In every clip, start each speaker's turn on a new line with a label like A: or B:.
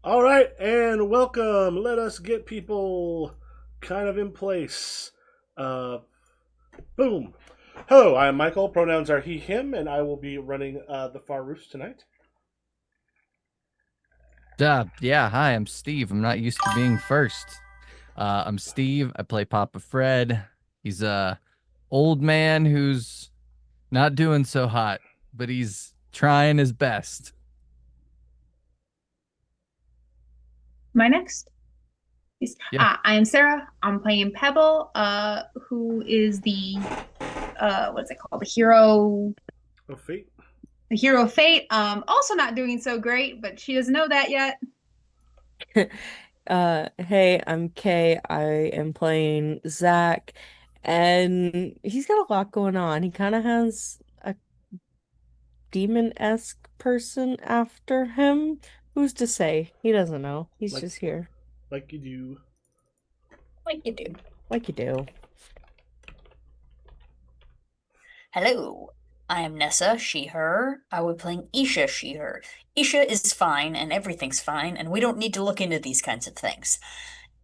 A: All right, and welcome. Let us get people kind of in place. Uh, boom. Hello, I am Michael. Pronouns are he, him, and I will be running the Far Roofs tonight.
B: Yeah, hi, I'm Steve. I'm not used to being first. I'm Steve. I play Papa Fred. He's a old man who's not doing so hot, but he's trying his best.
C: My next is
B: Yeah.
C: I am Sarah. I'm playing Pebble, who is the what's it called?
A: Oh, fate.
C: The hero of fate. Also not doing so great, but she doesn't know that yet.
D: Hey, I'm Kay. I am playing Zach, and he's got a lot going on. He kind of has a demon-esque person after him. Who's to say? He doesn't know. He's
A: Like,
D: just here,
A: like you do.
C: Like you do.
D: like you do.
E: Hello, I am Nessa, she, her. I will be playing Isha, she, her. Isha is fine, and everything's fine, and we don't need to look into these kinds of things.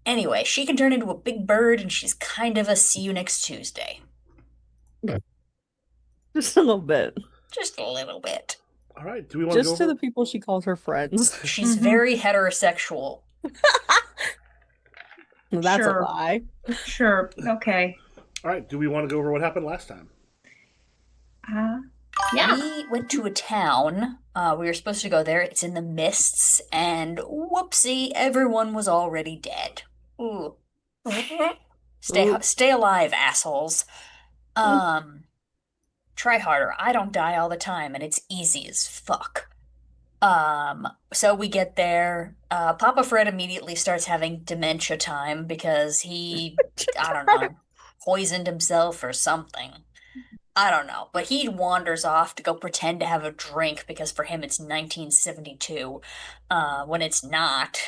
E: Anyway, she can turn into a big bird, and she's kind of a see you next Tuesday.
D: Just a little bit.
E: Just a little bit.
A: All right. Do we want to go
D: Just to
A: over?
D: the people she calls her friends.
E: She's
C: Mhm.
E: very heterosexual.
D: That's a
C: Sure.
D: lie.
C: Sure. Okay.
A: All right. Do we want to go over what happened last time?
C: Uh, yeah.
E: We went to a town. We were supposed to go there. It's in the mists, and whoopsie, everyone was already dead. Ooh. Stay,
D: Ooh.
E: stay alive, assholes. Um, Try harder. I don't die all the time, and it's easy as fuck. So we get there. Papa Fred immediately starts having dementia time because I don't know, poisoned himself or something. I don't know, but he wanders off to go pretend to have a drink because for him it's 1972, when it's not.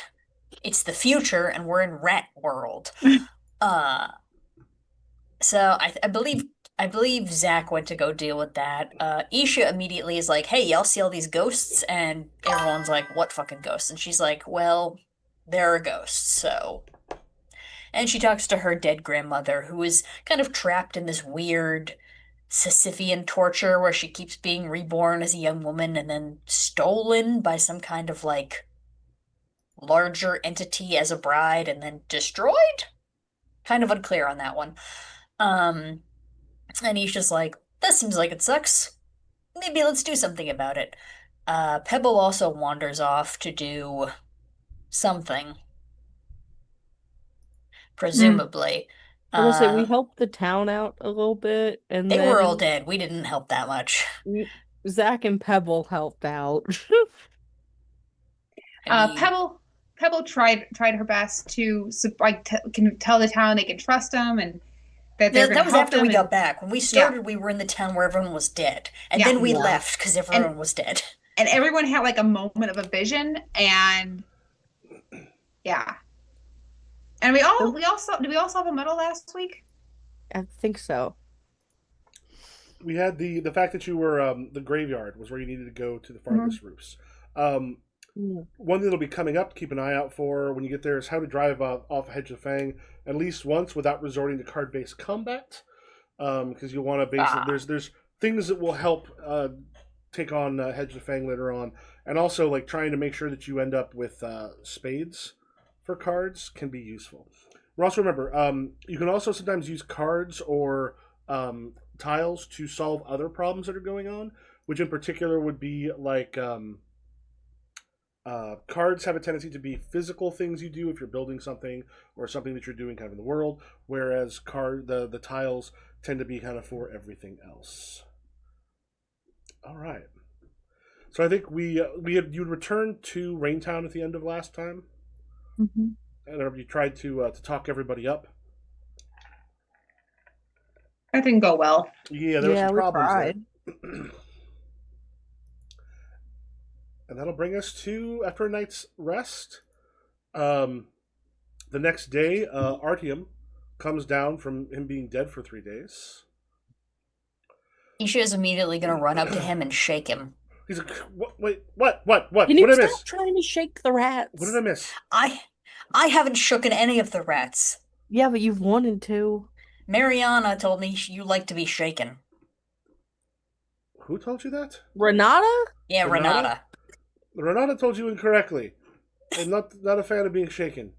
E: It's the future, and we're in Rat World. Uh, so I believe Zach went to go deal with that. Isha immediately is like, "Hey, y'all see all these ghosts?" And everyone's like, "What fucking ghosts?" And she's like, "Well, there are ghosts, so." And she talks to her dead grandmother, who is kind of trapped in this weird Sisyphean torture where she keeps being reborn as a young woman and then stolen by some kind of like larger entity as a bride and then destroyed? Kind of unclear on that one. Um, and he's just like, that seems like it sucks. Maybe let's do something about it. Pebble also wanders off to do something,
C: Hmm.
E: presumably.
D: I was gonna say we
E: Uh,
D: helped the town out a little bit, and
E: they were all
D: then
E: dead. We didn't help that much.
D: we, Zach and Pebble helped out.
E: I mean,
C: Pebble tried her best to can tell the town they can trust them and that they're going
E: that
C: to
E: was
C: help
E: after we
C: them. And
E: got back. When we
C: yeah,
E: started, we were in the town where everyone was dead. And
C: yeah,
E: then we
D: Yeah.
E: left because
C: and
E: everyone was dead.
C: and everyone had like a moment of a vision, and yeah, and we all saw. Did we all saw the medal last week?
D: I think so.
A: We had the fact that you were the graveyard was where you needed to go to the
C: Mhm.
A: farthest roofs. Um,
D: Mm.
A: One that'll be coming up to keep an eye out for when you get there is how to drive off Hedge the Fang at least once without resorting to card-based combat. Because you'll want to base it.
C: Ah.
A: There's things that will help take on Hedge the Fang later on, and also like trying to make sure that you end up with spades for cards can be useful. Ross, remember, you can also sometimes use cards or tiles to solve other problems that are going on, which in particular would be like cards have a tendency to be physical things you do if you're building something or something that you're doing kind of in the world, whereas the tiles tend to be kind of for everything else. All right. So I think we had you returned to Raintown at the end of last time,
C: Mhm.
A: and you tried to talk everybody up.
C: That didn't go well.
A: Yeah, there were some
D: Yeah, we
A: problems there.
D: tried.
A: And that'll bring us to after a night's rest. Um, the next day, Artyom comes down from him being dead for 3 days.
E: Isha is immediately going to run up to him and shake him.
A: He's like, wait, what?
D: Can you
A: What did I
D: stop
A: miss?
D: trying to shake the rats?
A: What did I miss?
E: I haven't shooken any of the rats.
D: Yeah, but you've wanted to.
E: Mariana told me you like to be shaken.
A: Who told you that?
D: Renata?
E: Yeah,
A: Renata?
E: Renata.
A: Renata told you incorrectly. I'm not a fan of being shaken.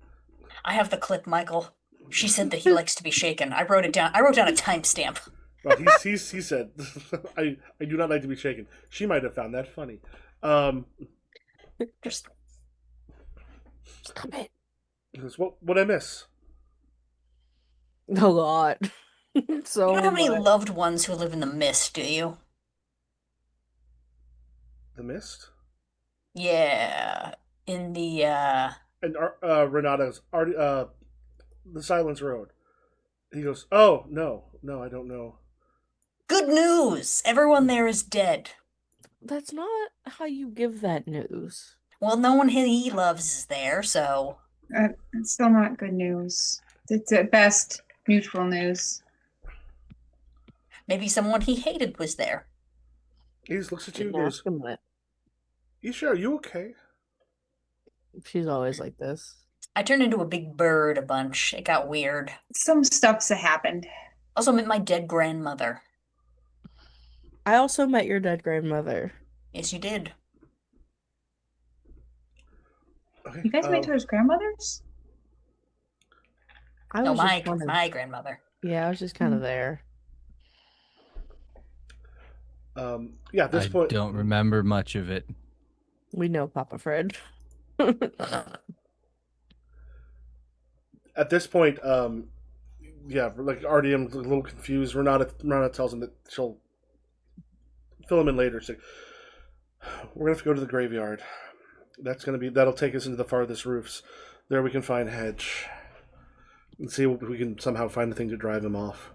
E: I have the clip, Michael. She said that he likes to be shaken. I wrote it down. I wrote down a timestamp.
A: Well, he said, I do not like to be shaken. She might have found that funny.
E: Just
D: Stop it.
A: What I miss?
D: A lot. So
E: you don't have any
D: much.
E: loved ones who live in the mist, do you?
A: The mist?
E: Yeah. In the
A: And Renata's the Silence Road. He goes, oh no, I don't know.
E: good news! Everyone there is dead.
D: That's not how you give that news.
E: Well, no one he loves is there, so
C: It's still not good news. It's at best neutral news.
E: maybe someone he hated was there.
A: He just looks at you and
D: Didn't
A: goes,
D: ask him that.
A: you sure? Are you okay?
D: She's always like this.
E: I turned into a big bird a bunch. It got weird.
C: Some stuff's happened.
E: Also met my dead grandmother.
D: I also met your dead grandmother.
E: Yes, you did.
A: Okay.
C: You guys met each other's grandmothers?
D: I
E: No,
D: was just kind of,
E: my grandmother.
D: yeah, I was just kind of there.
A: Yeah, at this
B: I
A: point,
B: don't remember much of it.
D: We know Papa Fred.
A: at this point, yeah, like RDM's a little confused. Renata tells him that she'll fill him in later. So we're gonna have to go to the graveyard. That'll take us into the farthest roofs. There we can find Hedge and see if we can somehow find a thing to drive him off.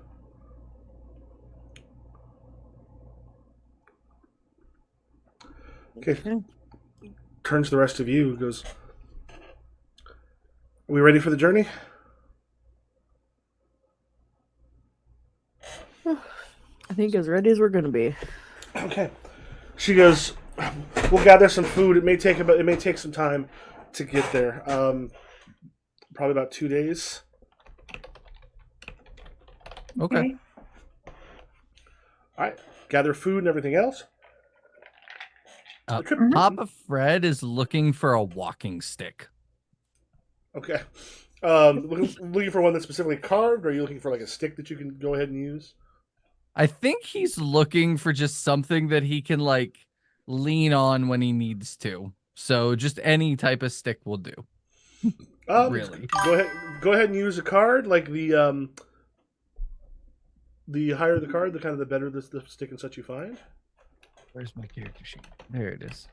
A: Okay. Turns to the rest of you. Goes, are we ready for the journey?
D: I think as ready as we're gonna be.
A: Okay. She goes, we'll gather some food. It may take some time to get there. Probably about 2 days.
B: Okay.
A: All right. Gather food and everything else.
B: Papa Fred is looking for a walking stick.
A: Okay. Looking for one that's specifically carved, or are you looking for like a stick that you can go ahead and use?
B: I think he's looking for just something that he can like lean on when he needs to. So just any type of stick will do. Really.
A: Go ahead and use a card. Like the higher the card, the better the stick and such you find.
B: Where's my character sheet? There it is.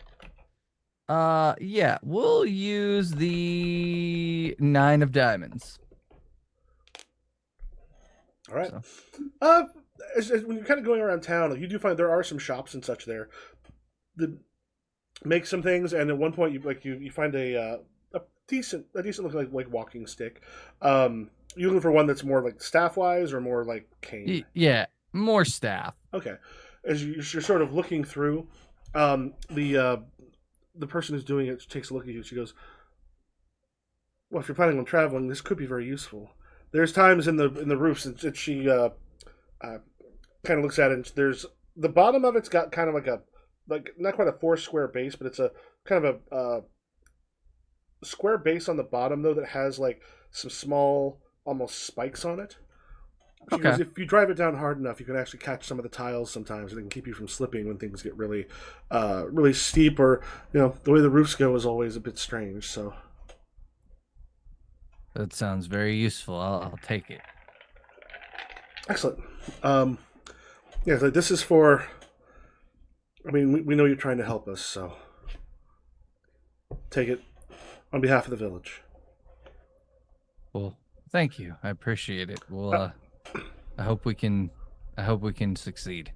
B: Yeah, we'll use the 9 of diamonds.
A: All right.
B: So.
A: When you're kind of going around town, you do find there are some shops and such there that make some things, and at one point you find a decent looking like walking stick. You looking for one that's more like staff wise or more like cane?
B: Yeah, more staff.
A: Okay. As you're sort of looking through, the person who's doing it takes a look at you. She goes, "Well, if you're planning on traveling, this could be very useful." There's times in the roofs that she kind of looks at it. And there's the bottom of it's got kind of like not quite a 4 square base, but it's a kind of a square base on the bottom though that has like some small almost spikes on it. She goes, if you drive it down hard enough, you can actually catch some of the tiles sometimes, and it can keep you from slipping when things get really, really steep, or the way the roofs go is always a bit strange. So
B: that sounds very useful. I'll take it.
A: Excellent. Yeah, so this is for. I mean, we know you're trying to help us, so take it on behalf of the village.
B: Well, thank you. I appreciate it. Well, I hope we can succeed.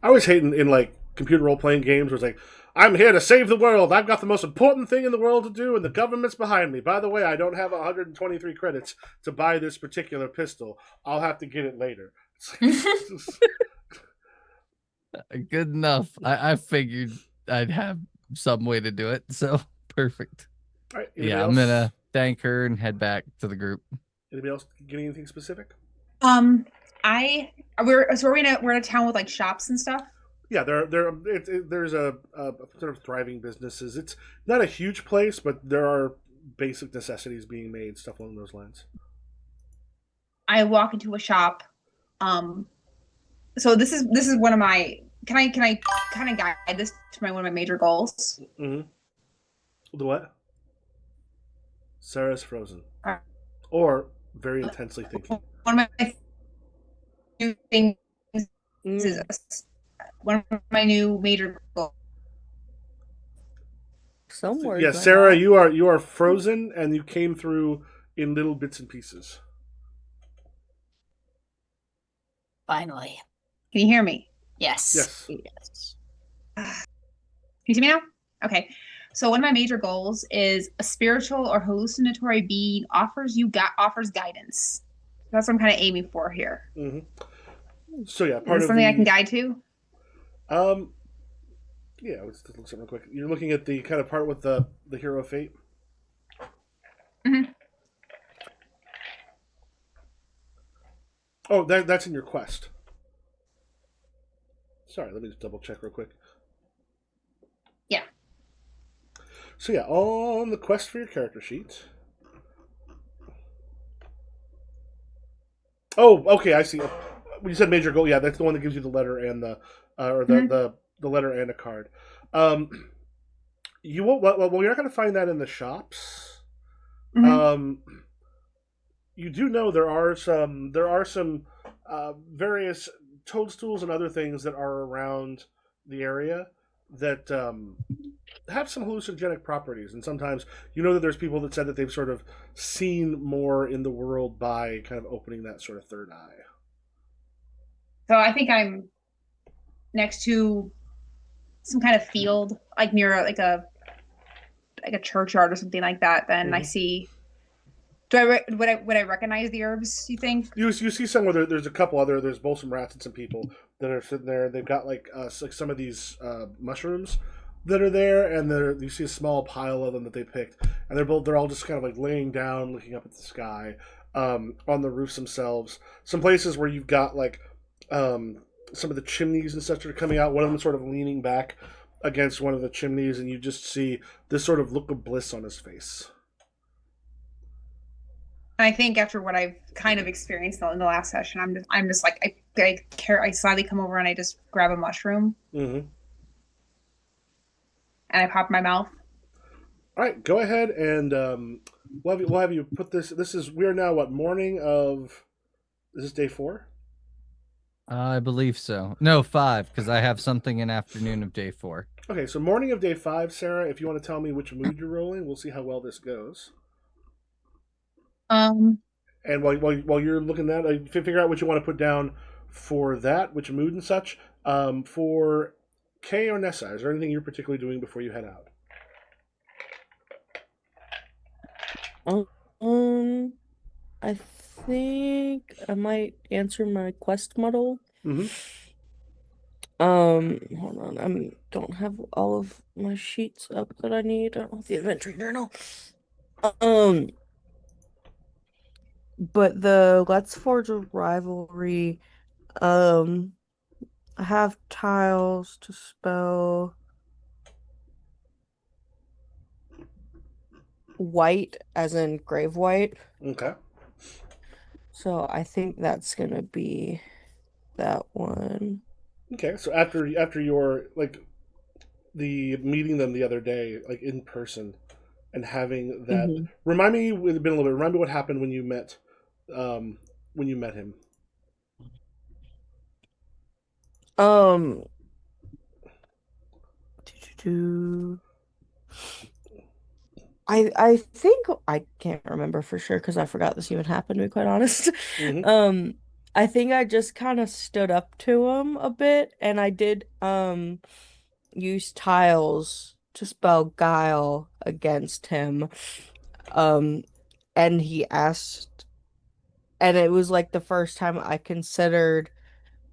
A: I always hate in like computer role playing games where it's like, I'm here to save the world. I've got the most important thing in the world to do, and the government's behind me. By the way, I don't have 123 credits to buy this particular pistol. I'll have to get it later.
B: Good enough. I figured I'd have some way to do it. So perfect.
A: All right. Anybody
B: Yeah, I'm
A: else?
B: gonna thank her and head back to the group.
A: Anybody else getting anything specific?
C: I we're in a town with like shops and stuff.
A: Yeah, there's a sort of thriving businesses. It's not a huge place, but there are basic necessities being made, stuff along those lines.
C: I walk into a shop. Um, so this is one of my. Can I kind of guide this to one of my major goals?
A: Mm-hmm. The what? Sarah's frozen,
C: Uh,
A: or very intensely thinking.
C: One of my new things is
D: Mm,
C: one of my new major goals.
D: some words
A: Yeah,
D: like
A: Sarah,
D: that.
A: you are frozen, and you came through in little bits and pieces.
E: Finally.
C: Can you hear me?
E: Yes.
A: Yes.
D: Yes.
C: Can you see me now? Okay. So one of my major goals is a spiritual or hallucinatory being offers guidance. That's what I'm kind of aiming for here.
A: Mm-hmm. So yeah,
C: Is
A: part
C: this
A: of
C: something I can
A: the
C: guide to?
A: um yeah, let's just look something real quick. You're looking at the kind of part with the hero of fate.
C: Mhm.
A: Oh, that's in your quest. Sorry, let me just double check real quick.
C: Yeah.
A: So yeah, on the quest for your character sheet. Oh, okay, I see. When you said major goal, yeah, that's the one that gives you the letter and the or
C: Mhm.
A: the letter and a card. Um, you won't. Well, you're not going to find that in the shops.
C: Mhm.
A: Um, you do know there are some various toadstools and other things that are around the area that have some hallucinogenic properties, and sometimes you know that there's people that said that they've sort of seen more in the world by kind of opening that sort of third eye.
C: So I think I'm next to some kind of field, like near like a churchyard or something like that. Then I
A: Mm-hmm.
C: see. Would I recognize the herbs? You think?
A: You see some where there's a couple other there's both some rats and some people that are sitting there. They've got like some of these mushrooms that are there, and you see a small pile of them that they picked, and they're all just kind of like laying down, looking up at the sky, on the roofs themselves. Some places where you've got like some of the chimneys and such that are coming out. One of them sort of leaning back against one of the chimneys, and you just see this sort of look of bliss on his face.
C: And I think after what I've kind of experienced in the last session, I'm just like I slyly come over and I just grab a mushroom
A: Mm-hmm.
C: and I pop in my mouth.
A: All right, go ahead and we'll have you put this. This is we are now what morning of. Is this day 4?
B: I believe so. No, 5, because I have something in afternoon of day 4.
A: Okay, so morning of day 5, Sarah. If you want to tell me which mood you're rolling, we'll see how well this goes.
C: Um,
A: And while you're looking at that, figure out what you want to put down for that, which mood and such. For Kay or Nessa, is there anything you're particularly doing before you head out?
D: I think I might answer my quest model.
A: Mm-hmm.
D: Hold on. I don't have all of my sheets up that I need. I don't have the adventure journal. Um, but the Let's Forge a Rivalry, um, I have tiles to spell white as in grave white.
A: Okay.
D: So I think that's gonna be that one.
A: Okay. So after your like the meeting them the other day, like in person, and having that.
D: Mm-hmm.
A: Remind me. It's been a little bit. Remind me what happened um, when you met him.
D: Um, do I think I can't remember for sure because I forgot this even happened, to be quite honest.
A: Mm-hmm.
D: I think I just kind of stood up to him a bit and I did use tiles to spell guile against him. Um and he asked and it was like the first time I considered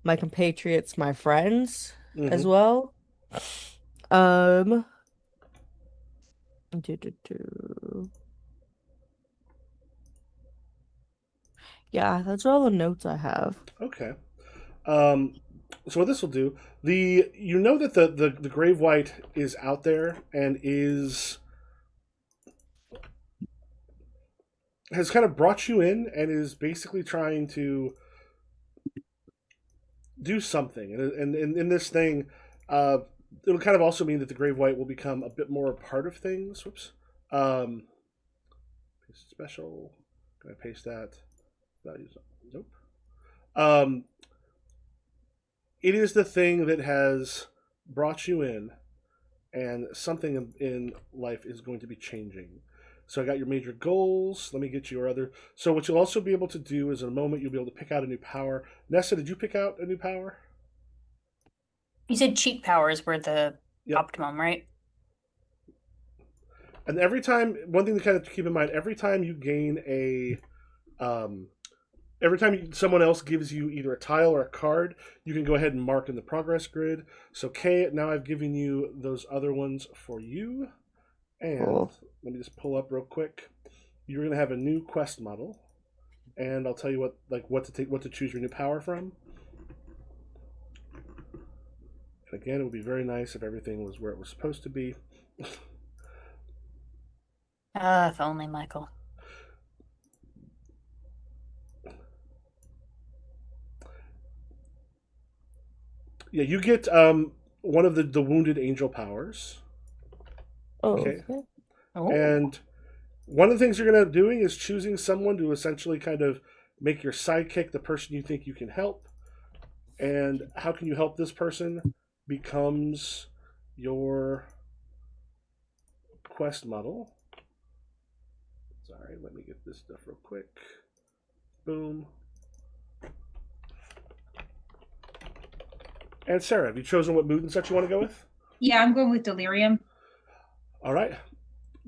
D: my compatriots my friends as
A: Mm-hmm.
D: well. Um. do. Yeah, that's all the notes I have.
A: Okay. So what this will do, you know that the Grave White is out there and has kind of brought you in and is basically trying to do something. And in this thing, uh, it'll kind of also mean that the Grave White will become a bit more a part of things. Whoops. Paste special. Can I paste that? Values. Nope. Um, it is the thing that has brought you in, and something in life is going to be changing. So I got your major goals. Let me get your other. So what you'll also be able to do is in a moment you'll be able to pick out a new power. Nessa, did you pick out a new power?
E: You said cheat powers were the
A: Yep.
E: optimum, right?
A: And every time, one thing to kind of keep in mind, every time you gain every time someone else gives you either a tile or a card, you can go ahead and mark in the progress grid. So Kay, now I've given you those other ones for you. And
D: Cool.
A: let me just pull up real quick. You're gonna have a new quest model, and I'll tell you what to choose your new power from. And again, it would be very nice if everything was where it was supposed to be.
E: If only, Michael.
A: Yeah, you get one of the wounded angel powers.
D: Oh,
A: Okay.
D: okay.
E: Oh.
A: And one of the things you're going to be doing is choosing someone to essentially kind of make your sidekick the person you think you can help. And how can you help this person becomes your quest model. Sorry, let me get this stuff real quick. Boom. And Sarah, have you chosen what mood and such you want to go with?
C: Yeah, I'm going with delirium.
A: All right.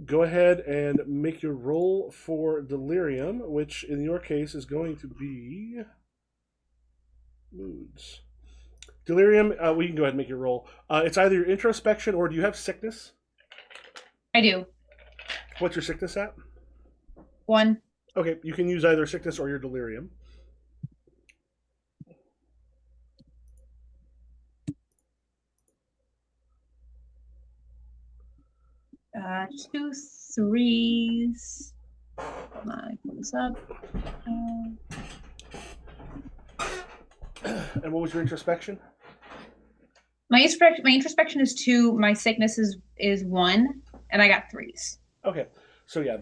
A: Go ahead and make your roll for delirium, which in your case is going to be moods. Delirium, we can go ahead and make your roll. It's either your introspection or do you have sickness?
C: I do.
A: What's your sickness at?
C: 1.
A: Okay, you can use either sickness or your delirium.
C: Two threes. My pulls up.
A: And what was your introspection?
C: My introspection is 2. My sickness is 1, and I got 3s.
A: Okay, so yeah,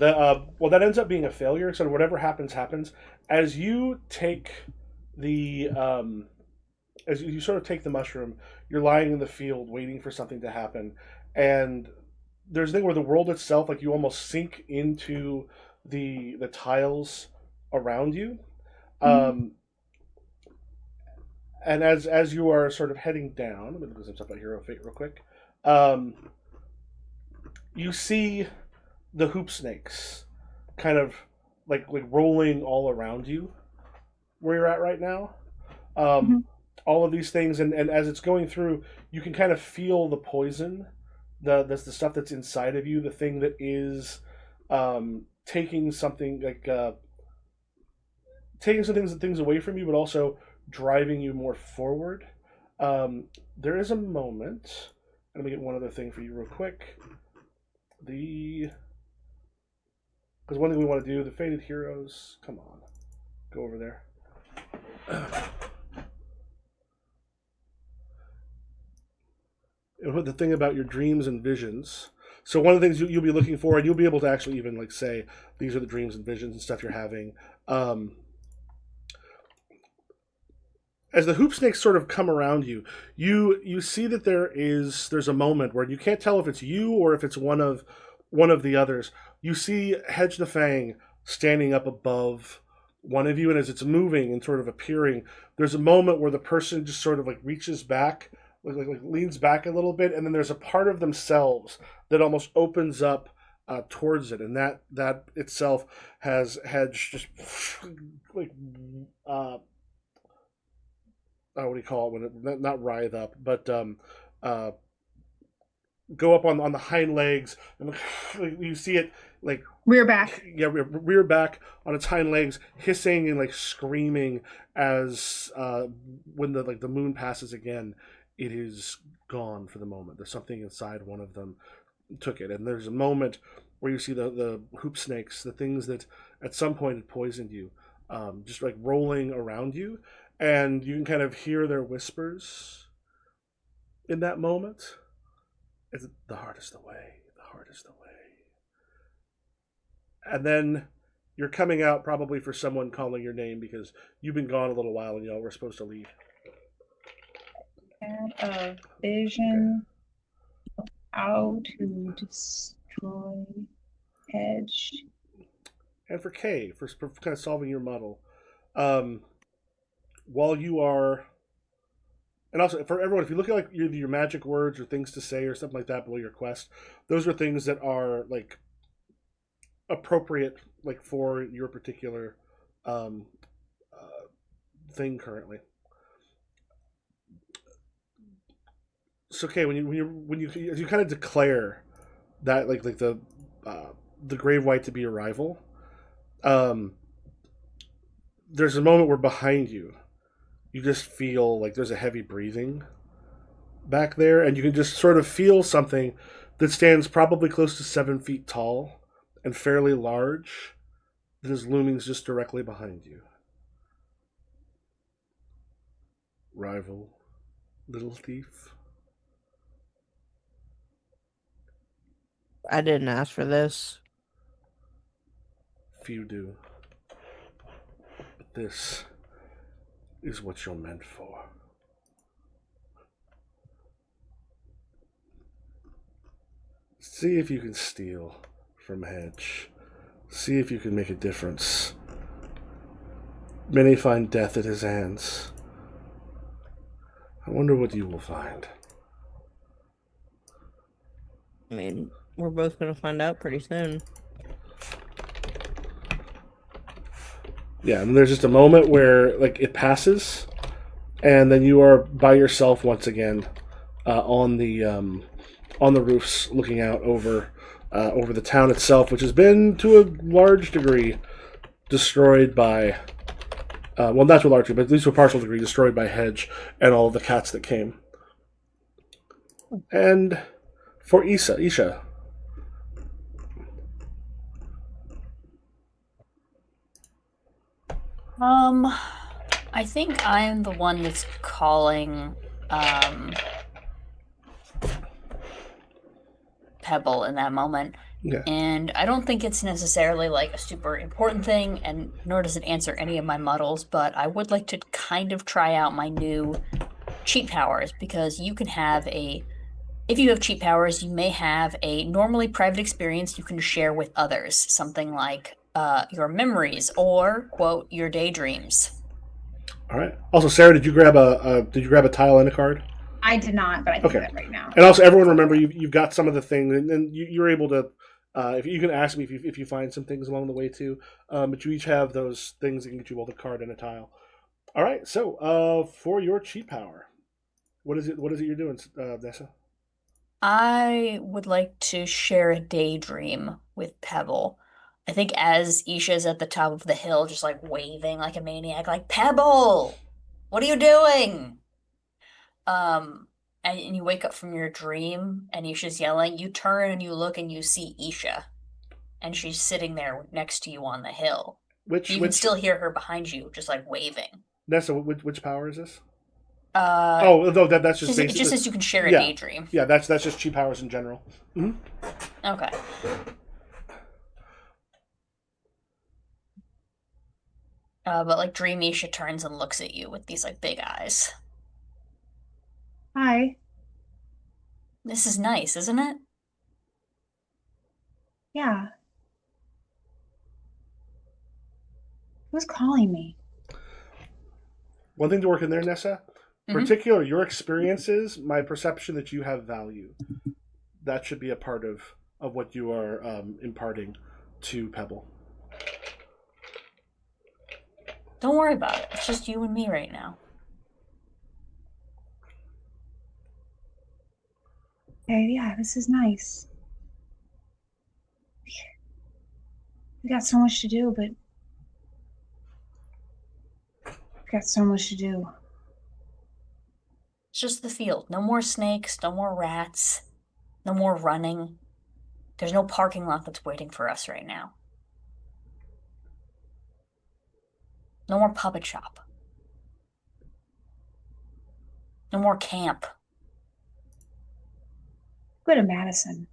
A: well, that ends up being a failure. So whatever happens, happens. As you take as you sort of take the mushroom, you're lying in the field waiting for something to happen, and there's a thing where the world itself, like you almost sink into the tiles around you. And as you are sort of heading down, let me look some stuff about Hero Fate real quick. You see the hoop snakes kind of like rolling all around you where you're at right now. All of these things, and as it's going through, you can kind of feel the poison, that's the stuff that's inside of you, the thing that is taking something like taking some things away from you, but also driving you more forward. There is a moment. Let me get one other thing for you real quick. Because one thing we want to do, the Fated Heroes. Come on, go over there. The thing about your dreams and visions. So one of the things you'll be looking for, and you'll be able to actually even like say these are the dreams and visions and stuff you're having. As the hoop snakes sort of come around you, you see that there's a moment where you can't tell if it's you or if it's one of the others. You see Hedge the Fang standing up above one of you, and as it's moving and sort of appearing, there's a moment where the person just sort of like reaches back, like leans back a little bit, and then there's a part of themselves that almost opens up towards it, and that itself has Hedge just like what do you call it when it not writhe up, but go up on the hind legs, and you see it like
C: We're back.
A: yeah, rear back on its hind legs, hissing and like screaming as when the moon passes again, it is gone for the moment. There's something inside one of them took it, and there's a moment where you see the hoop snakes, the things that at some point had poisoned you, just like rolling around you, and you can kind of hear their whispers in that moment. It's the heart is the way, the heart is the way. And then you're coming out probably for someone calling your name because you've been gone a little while and y'all were supposed to leave.
C: And a vision of how to destroy Hedge.
A: And for Kay, for kind of solving your muddle, while you are, and also for everyone, if you look at like your magic words or things to say or something like that below your quest, those are things that are like appropriate like for your particular thing currently. So okay, when you kind of declare that like the grave white to be your rival, there's a moment where behind you just feel like there's a heavy breathing back there, and you can just sort of feel something that stands probably close to 7 feet tall and fairly large that is looming just directly behind you. Rival, little thief.
D: I didn't ask for this.
A: Few do. But this is what you're meant for. See if you can steal from Hedge. See if you can make a difference. Many find death at his hands. I wonder what you will find.
D: I mean, we're both gonna find out pretty soon.
A: Yeah, and there's just a moment where like it passes, and then you are by yourself once again on the roofs, looking out over the town itself, which has been to a large degree destroyed by. Well, not to a large degree, but at least to a partial degree, destroyed by Hedge and all of the cats that came. And for Isha.
E: I think I'm the one that's calling Pebble in that moment.
A: Yeah.
E: And I don't think it's necessarily like a super important thing, and nor does it answer any of my muddles, but I would like to kind of try out my new cheat powers, because you can have if you have cheat powers, you may have a normally private experience you can share with others, something like your memories or, quote, your daydreams.
A: All right. Also, Sarah, did you grab a tile and a card?
C: I did not, but I can
A: Okay.
C: do that right now.
A: And also, everyone remember you've got some of the things, and you're able to. If you can ask me if you find some things along the way too, but you each have those things that can get you both a card and a tile. All right. So for your cheat power, what is it you're doing, Nessa?
E: I would like to share a daydream with Pebble. I think as Isha's at the top of the hill, just like waving like a maniac, like, Pebble, what are you doing? And you wake up from your dream and Isha's yelling, you turn and you look and you see Isha. And she's sitting there next to you on the hill. You can still hear her behind you, just like waving.
A: Nessa, which power is this?
E: No,
A: that's just
E: it just says you can share a daydream.
A: Yeah, that's just cheat powers in general. Mm-hmm.
E: Okay. But like Dream Isha turns and looks at you with these like big eyes.
C: Hi.
E: This is nice, isn't it?
C: Yeah. Who's calling me?
A: One thing to work in there, Nessa. Particular your experiences, my perception that you have value. That should be a part of what you are imparting to Pebble.
E: Don't worry about it. It's just you and me right now.
C: Okay, yeah, this is nice. We got so much to do, but we got so much to do.
E: It's just the field. No more snakes, no more rats, no more running. There's no parking lot that's waiting for us right now. No more puppet shop. No more camp.
C: Go to Madison.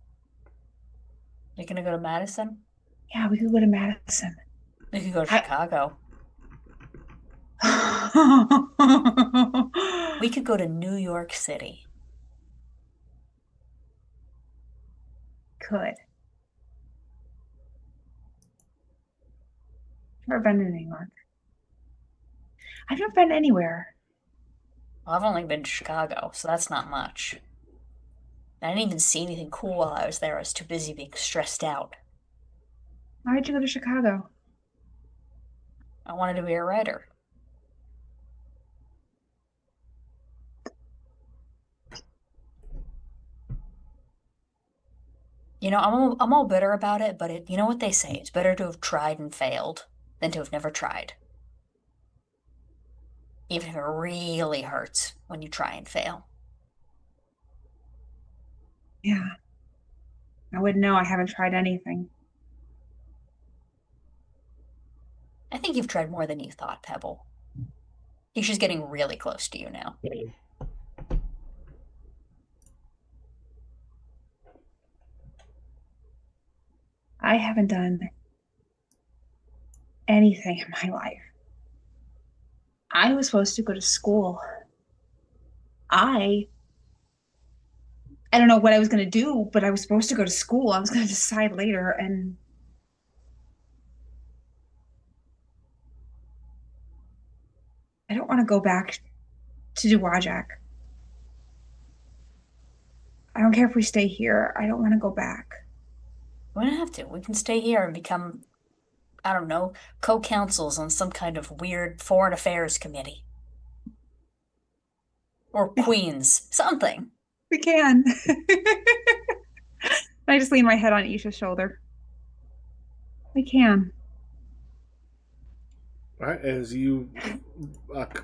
E: You're gonna go to Madison?
C: Yeah, we could go to Madison.
E: We could go to Chicago. We could go to New York City.
C: Could. Never been to New York. I've never been anywhere.
E: Well, I've only been to Chicago, so that's not much. I didn't even see anything cool while I was there. I was too busy being stressed out.
C: Why'd you go to Chicago?
E: I wanted to be a writer. You know, I'm all bitter about it, but you know what they say? It's better to have tried and failed than to have never tried. Even if it really hurts when you try and fail.
C: Yeah. I wouldn't know. I haven't tried anything.
E: I think you've tried more than you thought, Pebble. Isha's getting really close to you now.
C: I haven't done anything in my life. I was supposed to go to school. I don't know what I was going to do, but I was supposed to go to school. I was going to decide later, and I don't want to go back to Dewajak. I don't care if we stay here. I don't want to go back.
E: We don't have to. We can stay here and become, I don't know, co-counsels on some kind of weird foreign affairs committee. Or queens. Something.
C: We can. I just lean my head on Isha's shoulder. We can.
A: All right, as you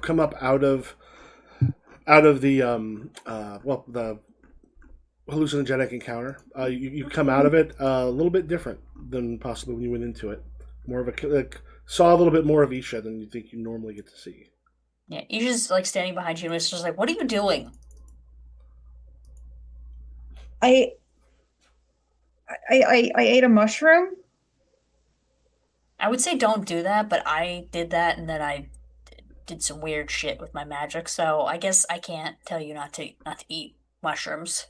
A: come up out of the the hallucinogenic encounter, you come out of it a little bit different than possibly when you went into it. More of saw a little bit more of Isha than you think you normally get to see.
E: Yeah, Isha's like standing behind you and it's just like, what are you doing?
C: I ate a mushroom.
E: I would say don't do that, but I did that and then I did some weird shit with my magic, so I guess I can't tell you not to eat mushrooms.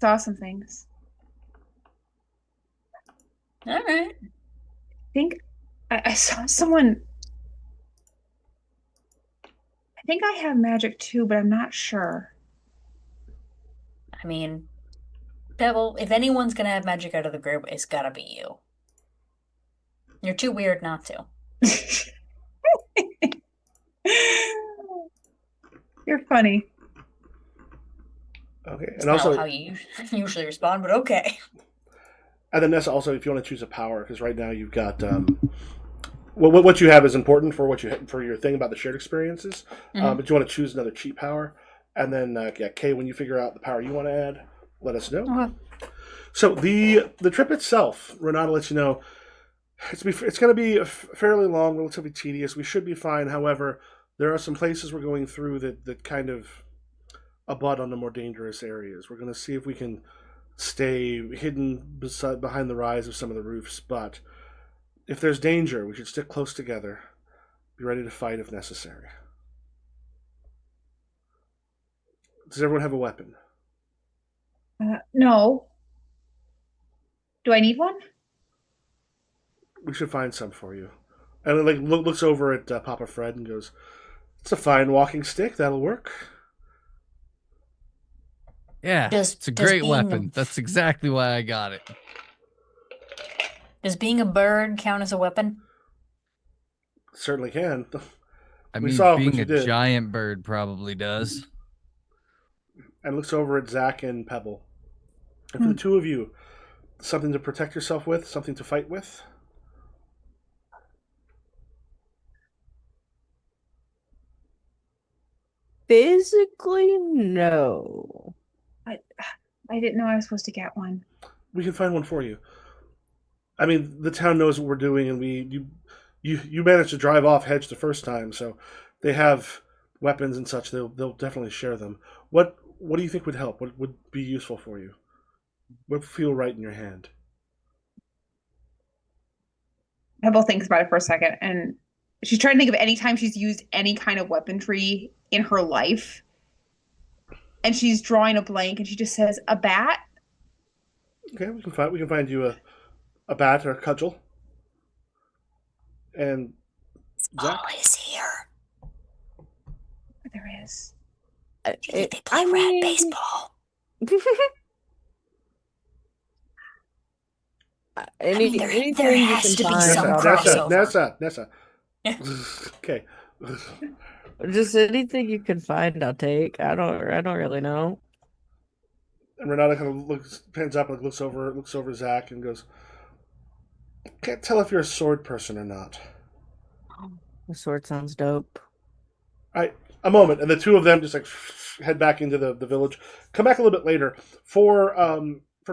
C: Saw some things.
E: All right.
C: I think I saw someone. I think I have magic too, but I'm not sure.
E: I mean, Pebble, if anyone's gonna have magic out of the group, it's gotta be you. You're too weird not to.
C: You're funny.
A: Okay,
E: It's
A: and
E: not
A: also
E: how you usually respond, but okay.
A: And then Nessa, also, if you want to choose a power, because right now you've got what you have is important for for your thing about the shared experiences.
E: Mhm.
A: But you want to choose another cheat power, and then Kay, when you figure out the power you want to add, let us know.
E: Okay.
A: So the trip itself, Renata lets you know it's going to be fairly long, relatively tedious. We should be fine. However, there are some places we're going through that kind of abut on the more dangerous areas. We're going to see if we can stay hidden behind the rise of some of the roofs, but if there's danger, we should stick close together, be ready to fight if necessary. Does everyone have a weapon?
C: No. Do I need one?
A: We should find some for you. And like looks over at Papa Fred and goes, "It's a fine walking stick. That'll work."
B: Yeah, it's a great weapon. That's exactly why I got it.
E: Does being a bird count as a weapon?
A: Certainly can.
B: I
A: We
B: mean,
A: saw what
B: being
A: you
B: a
A: did.
B: giant bird probably does.
A: and looks over at Zach and Pebble. And for the two of you, something to protect yourself with, something to fight with.
D: Physically, no.
C: I didn't know I was supposed to get one.
A: We can find one for you. I mean, the town knows what we're doing, and you managed to drive off Hedge the first time, so they have weapons and such. They'll definitely share them. What do you think would help? What would be useful for you? What would feel right in your hand?
C: Pebble thinks about it for a second, and she's trying to think of any time she's used any kind of weaponry in her life. And she's drawing a blank, and she just says, "A bat."
A: Okay, we can find you a bat or a cudgel. And Zach?
E: Ball is here.
C: There is.
E: Do you think they play rat baseball?
D: Anything
E: there
D: you
E: has
D: can
E: to be
D: find,
E: some
D: I'll
E: crossover.
A: Nessa. Okay.
D: Just anything you can find, I'll take. I don't really know.
A: And Renata kind of pans up and looks over Zach and goes, "Can't tell if you're a sword person or not."
D: The sword sounds dope.
A: A moment, and the two of them just like head back into the village. Come back a little bit later for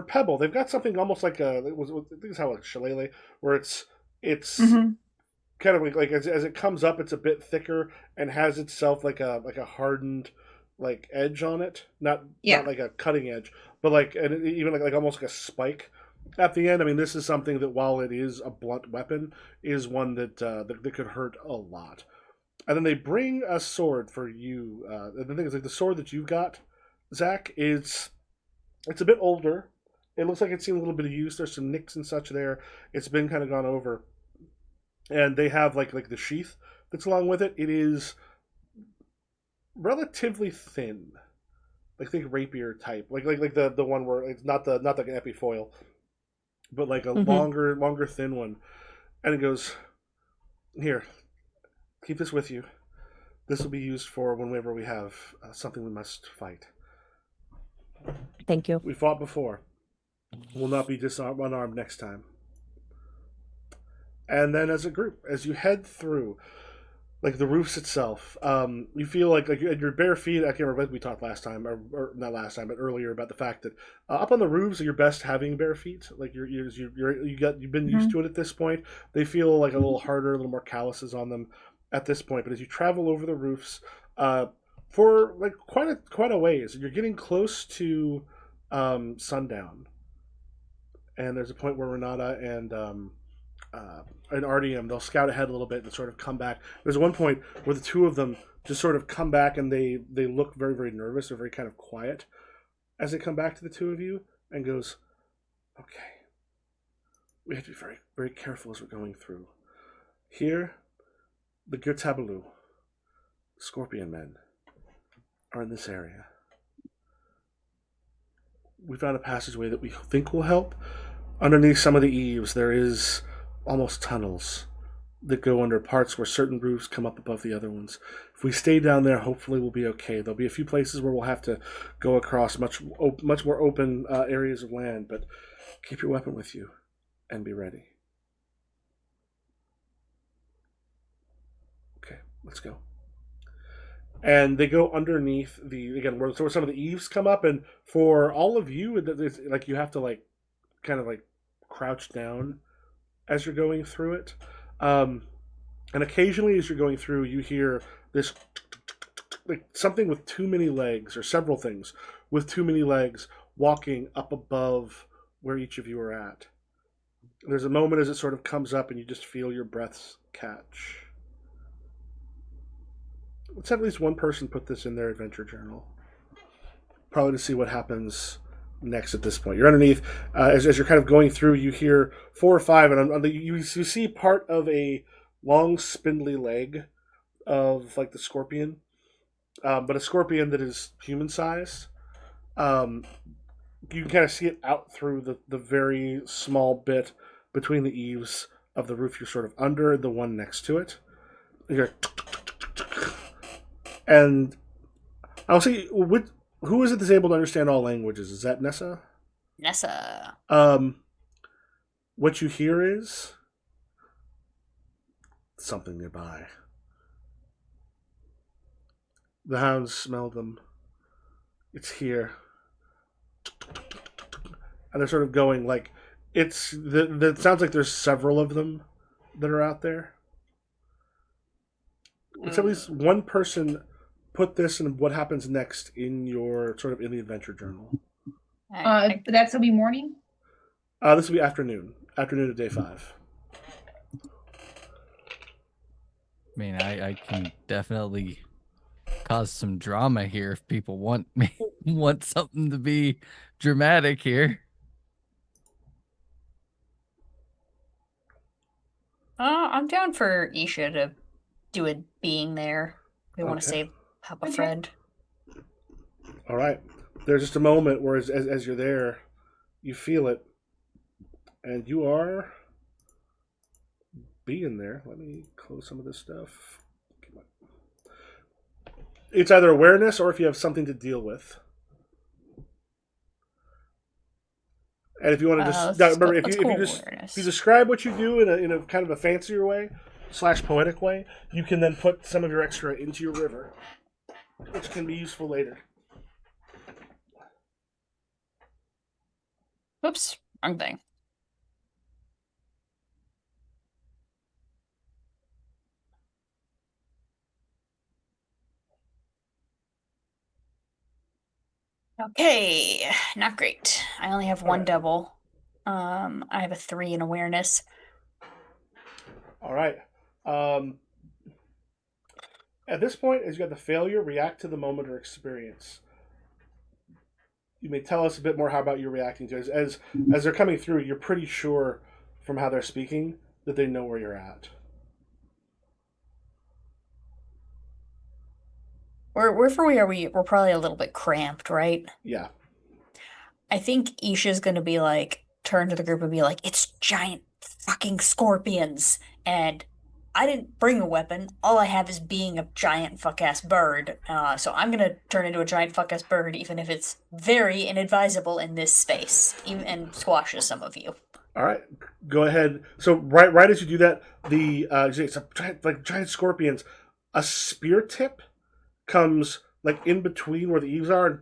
A: Pebble. They've got something almost like I think it's how like shillelagh, where it's kind of like as it comes up, it's a bit thicker and has itself like a hardened like edge on it, not like a cutting edge, but like and even like almost like a spike at the end. I mean, this is something that while it is a blunt weapon, is one that could hurt a lot. And then they bring a sword for you. And the thing is, like the sword that you got, Zach, it's a bit older. It looks like it's seen a little bit of use. There's some nicks and such there. It's been kind of gone over. And they have like the sheath that's along with it. It is relatively thin, like think rapier type, like the one where it's not like an epifoil, but like a longer thin one. And it goes, "Here, keep this with you. This will be used for whenever we have something we must fight.
D: Thank you.
A: We fought before. We'll not be unarmed next time." And then as a group, as you head through, like the roofs itself, you feel like your bare feet. I can't remember what we talked last time, or not last time, but earlier about the fact that up on the roofs, you're best having bare feet. Like you've been used to it at this point. They feel like a little harder, a little more calluses on them at this point. But as you travel over the roofs, for like quite a ways, you're getting close to sundown, and there's a point where Renata and Artyom, they'll scout ahead a little bit and sort of come back. There's one point where the two of them just sort of come back and they look very, very nervous. They're very kind of quiet as they come back to the two of you and goes, "Okay, we have to be very, very careful as we're going through. Here, the Girtabalu, Scorpion Men, are in this area. We found a passageway that we think will help. Underneath some of the eaves, there is almost tunnels that go under parts where certain roofs come up above the other ones. If we stay down there, hopefully we'll be okay. There'll be a few places where we'll have to go across much more open areas of land, but keep your weapon with you and be ready." Okay, let's go. And they go underneath where some of the eaves come up, and for all of you, it's like you have to like kind of like crouch down as you're going through it. And occasionally as you're going through, you hear this like something with too many legs, or several things with too many legs walking up above where each of you are at. There's a moment as it sort of comes up and you just feel your breaths catch. Let's have at least one person put this in their adventure journal, probably to see what happens next at this point. You're underneath. As you're kind of going through, you hear 4 or 5, and you see part of a long spindly leg of like the scorpion, but a scorpion that is human sized. You can kind of see it out through the very small bit between the eaves of the roof you're sort of under and the one next to it. You hear, and I'll say, Who is it that's able to understand all languages? Is that Nessa?
E: Nessa.
A: What you hear is something nearby. The hounds smell them. It's here. And they're sort of going like, it sounds like there's several of them that are out there. It's at least one person put this and what happens next in your sort of in the adventure journal.
C: That's will be morning.
A: This will be afternoon of day 5.
B: I mean, I can definitely cause some drama here if people want something to be dramatic here.
E: I'm down for Isha to do a being there. We want to
A: Okay.
E: save Papa Fred.
A: All right. There's just a moment where as you're there, you feel it, and you are being there. Let me close some of this stuff. It's either awareness or if you have something to deal with. And if you want to just remember, if you describe what you do in a kind of a fancier way / poetic way, you can then put some of your extra into your river, which can be useful later.
E: Oops, wrong thing. Okay, not great. I only have one double. I have a 3 in awareness.
A: All right. At this point, as you got the failure, react to the moment or experience. You may tell us a bit more how about you're reacting to it. As they're coming through, you're pretty sure from how they're speaking that they know where you're at.
E: Wherever we are, we're probably a little bit cramped, right?
A: Yeah.
E: I think Isha's gonna be like, turn to the group and be like, it's giant fucking scorpions. And I didn't bring a weapon. All I have is being a giant fuck-ass bird. So I'm gonna turn into a giant fuck-ass bird, even if it's very inadvisable in this space, and squashes some of you.
A: All right. Go ahead. So right as you do that, it's a giant scorpions. A spear tip comes like in between where the eaves are, and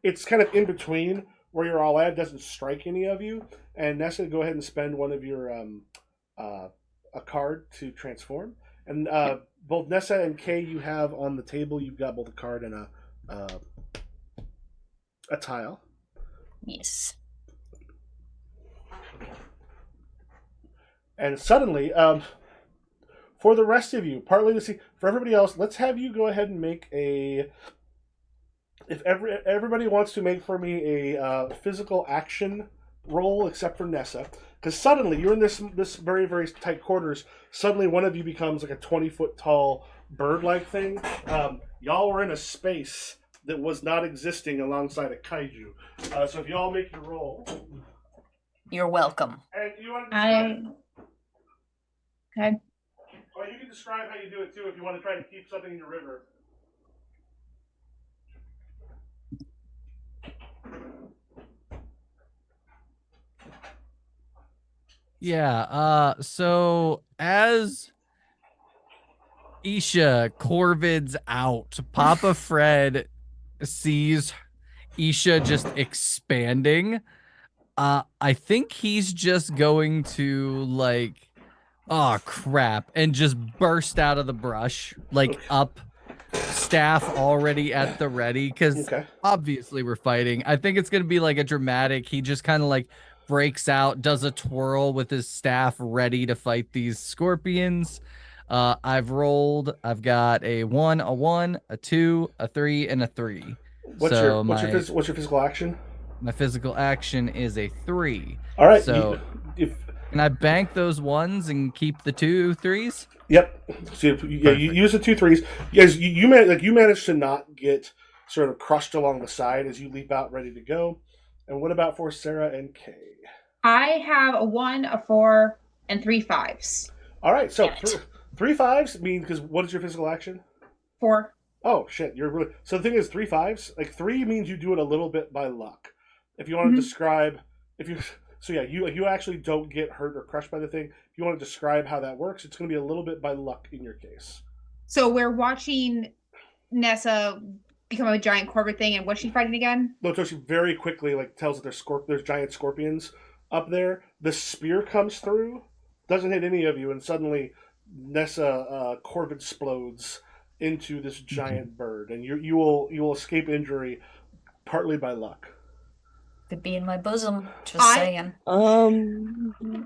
A: it's kind of in between where you're all at. It doesn't strike any of you. And Nessa, go ahead and spend one of your a card to transform. And both Nessa and Kay, you have on the table. You've got both a card and a tile.
E: Yes.
A: And suddenly, for the rest of you, partly to see for everybody else, let's have you go ahead and make a. If everybody wants to make for me a physical action roll, except for Nessa, because suddenly you're in this very very tight quarters. Suddenly, one of you becomes like a 20-foot tall bird-like thing. Y'all were in a space that was not existing alongside a kaiju. So if y'all make your roll,
E: You're welcome.
A: and you want to.
C: Okay.
A: Or you can describe how you do it too if you want to try to keep something in your river.
B: Yeah, so as Isha corvids out, Papa Fred sees Isha just expanding. I think he's just going to like, oh crap, and just burst out of the brush, like up, staff already at the ready, because obviously we're fighting. I think it's gonna be like a dramatic, he just kind of like breaks out, does a twirl with his staff ready to fight these scorpions. I've got a 1, a 1, a 2, a 3, and a 3.
A: What's your physical action?
B: My physical action is a 3.
A: All right.
B: So can I bank those 1s and keep the 2 3s?
A: Yep. So you use the 2 3s. Yes, you managed to not get sort of crushed along the side as you leap out ready to go. And what about for Sarah and Kay?
C: I have a 1, a 4, and 3 5s.
A: All right. So 3 5s mean, because what is your physical action?
C: 4.
A: Oh shit, you're really. So the thing is, 3 5s. Like 3 means you do it a little bit by luck. If you want to
C: Mhm.
A: describe, if you, so yeah, you actually don't get hurt or crushed by the thing. If you want to describe how that works, it's going to be a little bit by luck in your case.
C: So we're watching Nessa become a giant corvid thing, and what's she fighting again?
A: Lotoshi very quickly like tells that there's giant scorpions up there. The spear comes through, doesn't hit any of you, and suddenly Nessa corvid explodes into this giant bird, and you will escape injury partly by luck.
E: Could be in my bosom. Just
C: I-
E: saying.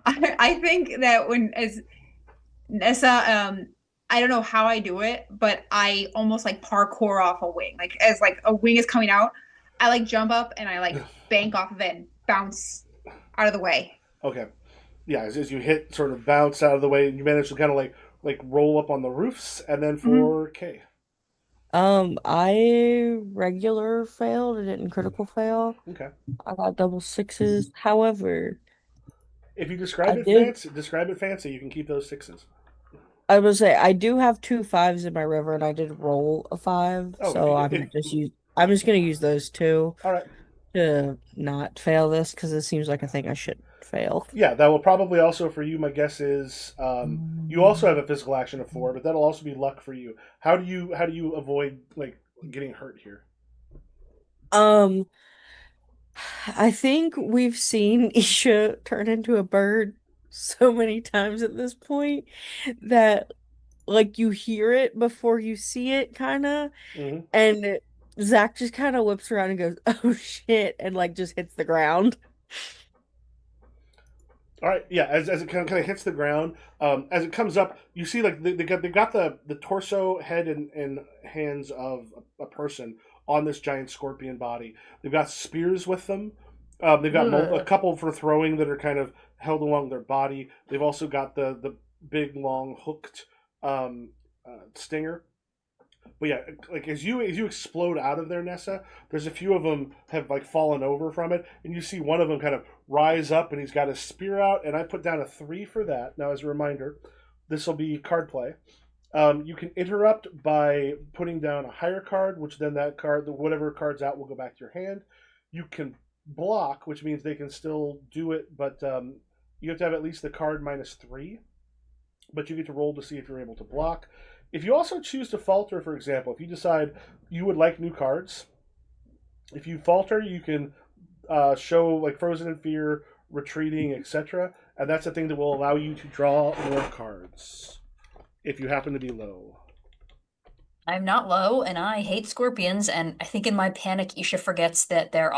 C: I think that when as Nessa, I don't know how I do it, but I almost like parkour off a wing. Like as like a wing is coming out, I like jump up and I like bank off of it and bounce out of the way.
A: Okay, yeah, as you hit, sort of bounce out of the way, and you manage to kind of like roll up on the roofs, and then for K.
D: I regular failed. I didn't critical fail.
A: Okay.
D: I got double sixes. However,
A: If you
D: I did.
A: describe it fancy, you can keep those 6s.
D: I would say I do have 2 5s in my river, and I did roll a 5,
A: Oh,
D: so I'm just gonna use those two
A: all right.
D: to not fail this because it seems like a thing I should fail.
A: Yeah, that will probably also for you. My guess is you also have a physical action of 4, but that'll also be luck for you. How do you avoid like getting hurt here?
D: Um, I think we've seen Isha turn into a bird so many times at this point that like you hear it before you see it, kind of,
A: Mm-hmm.
D: and Zach just kind of whips around and goes, "Oh shit," and like just hits the ground.
A: All right, yeah. As it kind of hits the ground, as it comes up, you see like they got the torso, head, and hands of a person on this giant scorpion body. They've got spears with them. They've got a couple for throwing that are kind of held along their body. They've also got the big long hooked stinger. But yeah, like as you explode out of there, Nessa, there's a few of them have like fallen over from it, and you see one of them kind of rise up, and he's got his spear out, and I put down a 3 for that. Now, as a reminder, this will be card play. You can interrupt by putting down a higher card, which then that card, whatever card's out, will go back to your hand. You can block, which means they can still do it, but you have to have at least the card -3. But you get to roll to see if you're able to block. If you also choose to falter, for example, if you decide you would like new cards, if you falter, you can show like Frozen in Fear, Retreating, etc. And that's a thing that will allow you to draw more cards if you happen to be low.
E: I'm not low, and I hate scorpions, and I think in my panic, Isha forgets that they're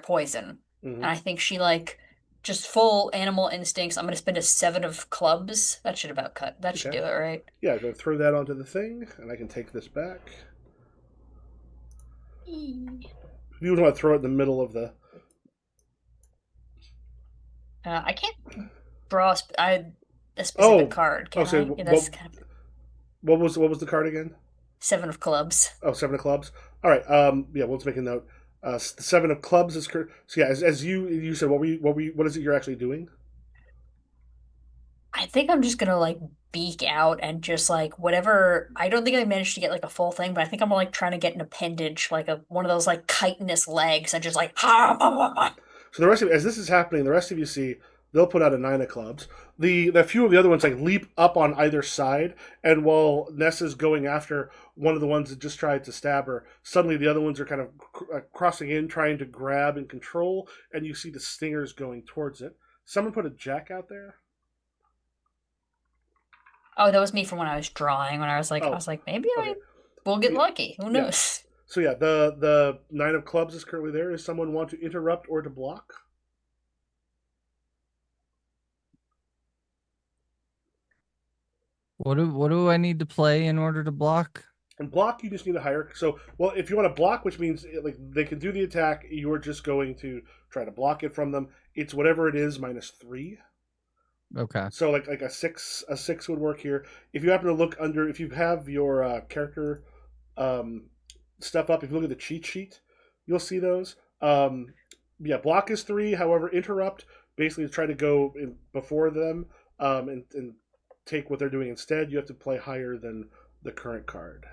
E: poison.
A: Mm-hmm.
E: And I think she like just full animal instincts. I'm gonna spend a 7 of clubs. That should about cut. That should
A: Okay.
E: do it, right?
A: Yeah, I'm going to throw that onto the thing, and I can take this back. You would want to throw it in the middle of the...
E: I can't draw a specific card, can
A: so
E: I? Yeah, that's kind of
A: what was the card again?
E: 7 of clubs.
A: Oh, 7 of clubs. All right. Yeah, we'll just make a note. The 7 of clubs is so yeah. As you said, what is it you're actually doing?
E: I think I'm just gonna like beak out and just like whatever. I don't think I managed to get like a full thing, but I think I'm like trying to get an appendage, like one of those like chitinous legs, and just like
A: So the rest of as this is happening, the rest of you see they'll put out a 9 of clubs. The few of the other ones like leap up on either side, and while Nessa's going after one of the ones that just tried to stab her, suddenly the other ones are kind of crossing in, trying to grab and control, and you see the stingers going towards it. Someone put a jack out there.
E: Oh, that was me from when I was drawing. When I was like, maybe I will get lucky. Who knows?
A: Yeah. So yeah, the 9 of clubs is currently there. Does someone want to interrupt or to block?
B: What do I need to play in order to block?
A: And block, you just need a higher. So, well, if you want to block, which means like they can do the attack, you're just going to try to block it from them. It's whatever it is -3.
B: Okay.
A: So like a 6 would work here. If you happen to look under, if you have your character stuff up, if you look at the cheat sheet, you'll see those. Yeah, block is 3. However, interrupt basically to try to go in before them and take what they're doing instead. You have to play higher than the current card.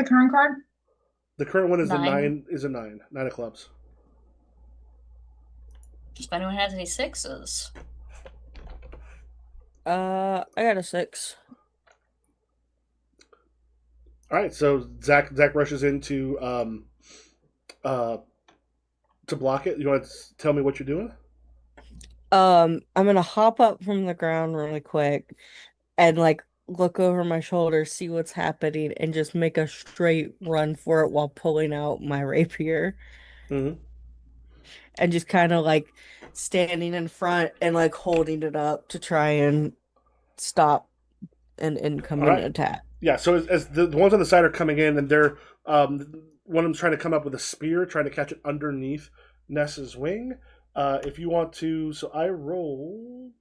C: the current card?
A: The current one is the
E: 9.
A: 9 of clubs.
E: If anyone has any 6s.
D: I got a 6.
A: All right, so Zach rushes into to block it. You want to tell me what you're doing?
D: I'm gonna hop up from the ground really quick and like look over my shoulder, see what's happening, and just make a straight run for it while pulling out my rapier
A: Mm-hmm.
D: and just kind of like standing in front and like holding it up to try and stop an
A: All
D: incoming
A: right.
D: attack.
A: Yeah. So as the ones on the side are coming in, and they're one of them's trying to come up with a spear, trying to catch it underneath Nessa's wing. If you want to, so I rolled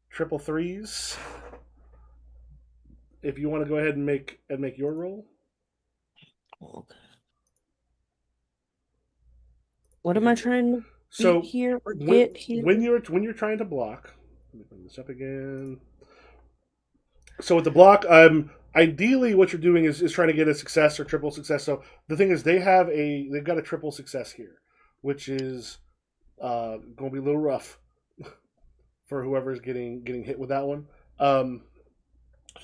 A: triple threes. If you want to go ahead and make your roll.
D: Okay. What am I trying to
A: So
D: beat here or get here?
A: when you're trying to block, let me bring this up again. So with the block, ideally what you're doing is trying to get a success or triple success. So the thing is, they've got a triple success here, which is going to be a little rough for whoever's getting hit with that one. So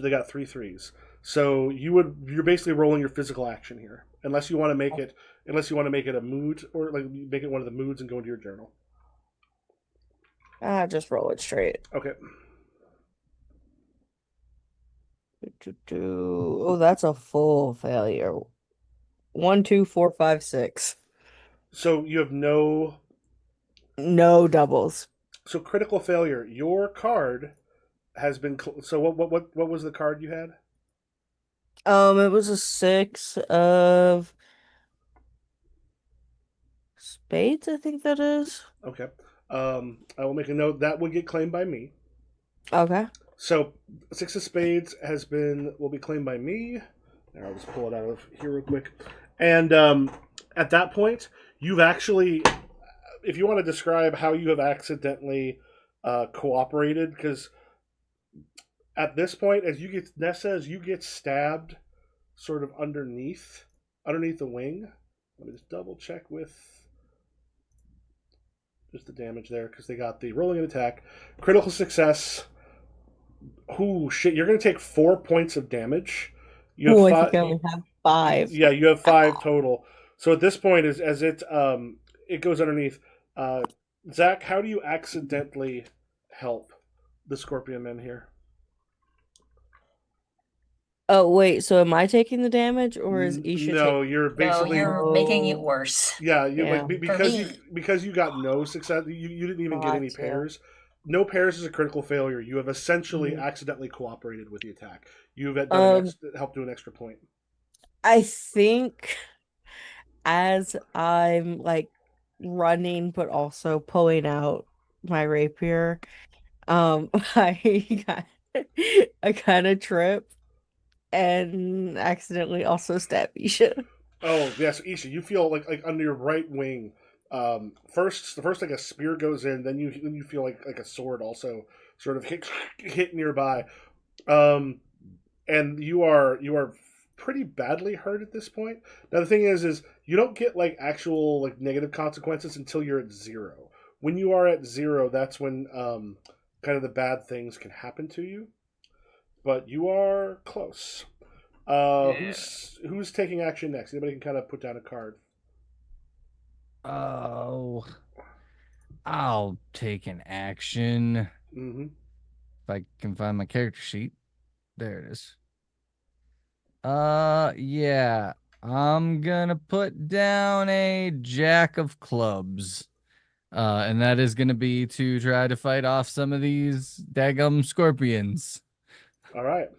A: they got 3 threes. So you're basically rolling your physical action here, unless you want to make it a mood or like make it one of the moods and go into your journal.
D: Just roll it straight.
A: Okay.
D: Oh, that's a full failure. 1, 2, 4, 5, 6.
A: So you have no.
D: No doubles.
A: So critical failure. Your card has been. So what was the card you had?
D: It was a 6 of spades, I think that is.
A: Okay. I will make a note that would get claimed by me.
D: Okay.
A: So 6 of spades will be claimed by me. Now I'll just pull it out of here real quick. And at that point, you've actually, if you want to describe how you have accidentally cooperated, because at this point, as you get stabbed, sort of underneath the wing. Let me just double check with just the damage there, because they got the rolling an attack, critical success. Ooh, shit! You're gonna take 4 points of damage. You have
D: Oh, I
A: five.
D: think I only have 5.
A: Yeah, you have 5 total. So at this point, as it goes underneath, Zach, how do you accidentally help the Scorpion Men here?
D: Oh, wait, so am I taking the damage or is Isha
A: No,
D: taking?
A: you're
E: No,
A: basically
E: you're making it worse.
A: yeah. You
D: Yeah.
A: like
E: For
A: because
E: me.
A: you got no success. You didn't even get any
D: Gotcha.
A: pairs. No pairs is a critical failure. You have essentially
D: Mhm.
A: accidentally cooperated with the attack. You've done helped do an extra point.
D: I think as I'm like running but also pulling out my rapier, I got I kind of trip and accidentally also stab Isha.
A: Oh yes, Isha, you feel like under your right wing. First like a spear goes in, then you feel like a sword also sort of hit nearby, and you are pretty badly hurt at this point. Now the thing is you don't get like actual like negative consequences until you're at 0. When you are at 0, that's when kind of the bad things can happen to you. But you are close.
B: Yeah.
A: Who's taking action next? Anybody can kind of put down a card.
B: Oh, I'll take an action.
A: Mm-hmm.
B: If I can find my character sheet. There it is. Yeah. I'm gonna put down a Jack of Clubs. And that is gonna be to try to fight off some of these daggum scorpions.
A: All right.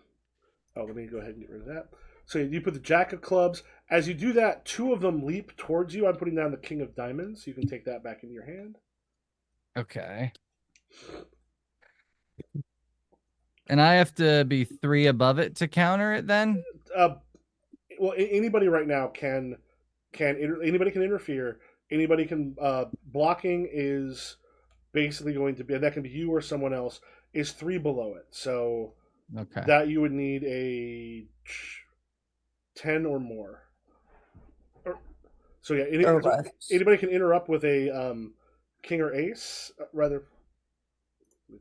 A: Oh, let me go ahead and get rid of that. So you put the Jack of Clubs. As you do that, 2 of them leap towards you. I'm putting down the King of Diamonds. You can take that back into your hand.
B: Okay. And I have to be 3 above it to counter it then?
A: Well, anybody right now can anybody can interfere. Anybody can blocking is basically going to be, that can be you or someone else, is 3 below it. So
B: Okay.
A: that you would need a 10 or more. So yeah,
D: Or less.
A: anybody can interrupt with a king or ace, rather.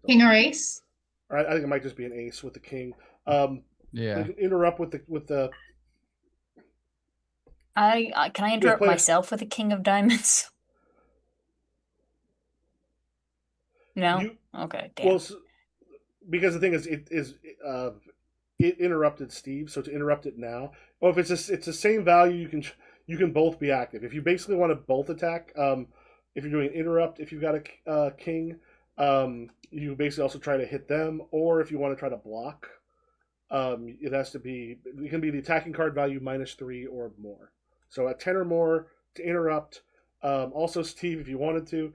C: King or ace?
A: I think it might just be an ace with the king. They
B: Yeah.
A: can interrupt with the.
E: Can I interrupt
A: play a-
E: myself with a king of diamonds? No?
A: You
E: Okay, damn.
A: well, because the thing is, it interrupted Steve, so to interrupt it now. Oh, if it's the same value, you can both be active. If you basically want to both attack, if you're doing an interrupt, if you've got a king, you basically also try to hit them, or if you want to try to block, it has to be. It can be the attacking card value -3 or more. So at 10 or more to interrupt. Also, Steve, if you wanted to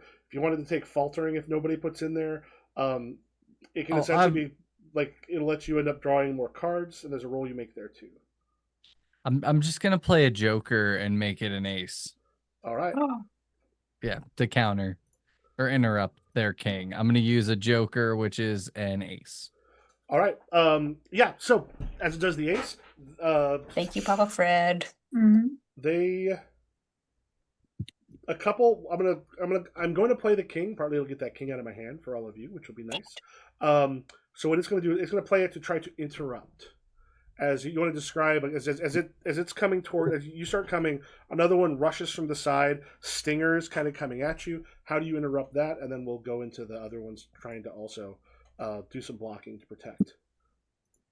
A: take faltering, if nobody puts in there, it can essentially be like it'll let you end up drawing more cards, and there's a roll you make there too.
B: I'm just gonna play a joker and make it an ace.
A: All right.
B: Yeah, to counter or interrupt their king. I'm gonna use a joker, which is an ace.
A: All right. Yeah. So as it does the ace,
E: Thank you, Papa Fred.
A: they a couple. I'm going to play the king. Partly, it'll get that king out of my hand for all of you, which will be nice. So what it's going to do, it's going to play it to try to interrupt. As you want to describe, as it's coming toward, as you start coming, another one rushes from the side, stingers kind of coming at you. How do you interrupt that? And then we'll go into the other ones trying to also do some blocking to protect.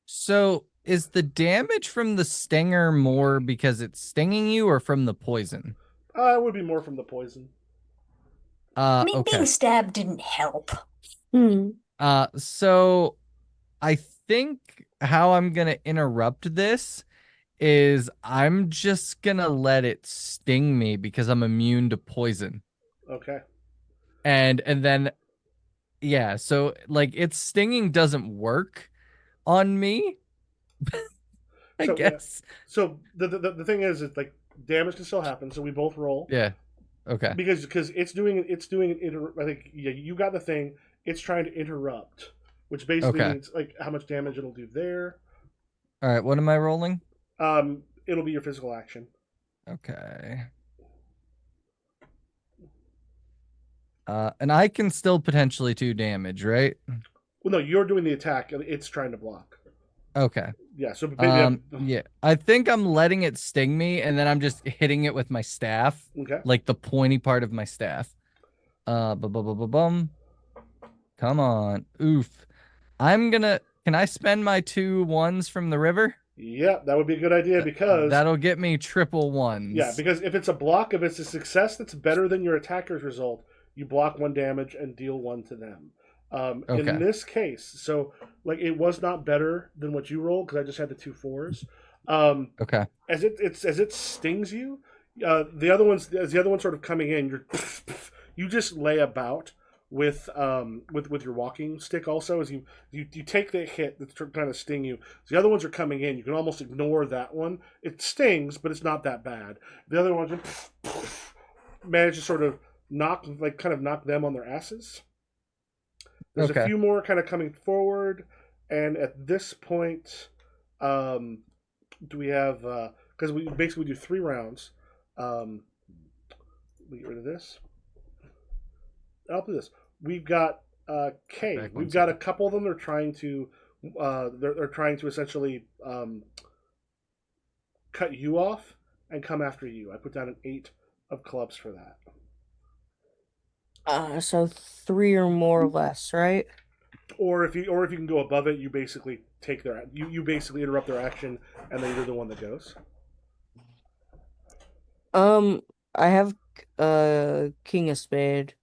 B: So is the damage from the stinger more because it's stinging you or from the poison?
A: It would be more from the poison.
E: I mean,
B: Okay.
E: being stabbed didn't help.
B: So I think how I'm gonna interrupt this is I'm just gonna let it sting me because I'm immune to poison.
A: Okay.
B: And then yeah, so like its stinging doesn't work on me. I guess.
A: Yeah. So the thing is, it's like damage can still happen. So we both roll.
B: Yeah. Okay.
A: Because it's doing I think you got the thing. It's trying to interrupt, which basically means like how much damage it'll do there.
B: All right. What am I rolling?
A: It'll be your physical action.
B: Okay. And I can still potentially do damage, right?
A: Well, no, you're doing the attack. It's trying to block.
B: Okay.
A: Yeah. So maybe
B: yeah, I think I'm letting it sting me, and then I'm just hitting it with my staff,
A: okay.
B: like the pointy part of my staff. Bum. Come on, oof. Can I spend my 2 ones from the river?
A: Yeah, that would be a good idea because
B: that'll get me triple ones.
A: Yeah, because if it's a block, if it's a success that's better than your attacker's result, you block 1 damage and deal 1 to them. In this case, so like it was not better than what you rolled because I just had the 2 4s.
B: Okay.
A: As it stings you, the other ones sort of coming in, you just lay about with your walking stick. Also, as you take the hit that's trying to sting you, the other ones are coming in. You can almost ignore that one. It stings, but it's not that bad. The other ones manage to sort of knock them on their asses. There's a few more kind of coming forward, and at this point, do we have because we basically do 3 rounds. We get rid of this. I'll do this. We've got K. We've got a couple of them. They're trying to they're trying to essentially cut you off and come after you. I put down an 8 of clubs for that.
D: So 3 or more or less, right?
A: Or if you can go above it, you basically take you basically interrupt their action, and then you're the one that goes.
D: I have King of Spade.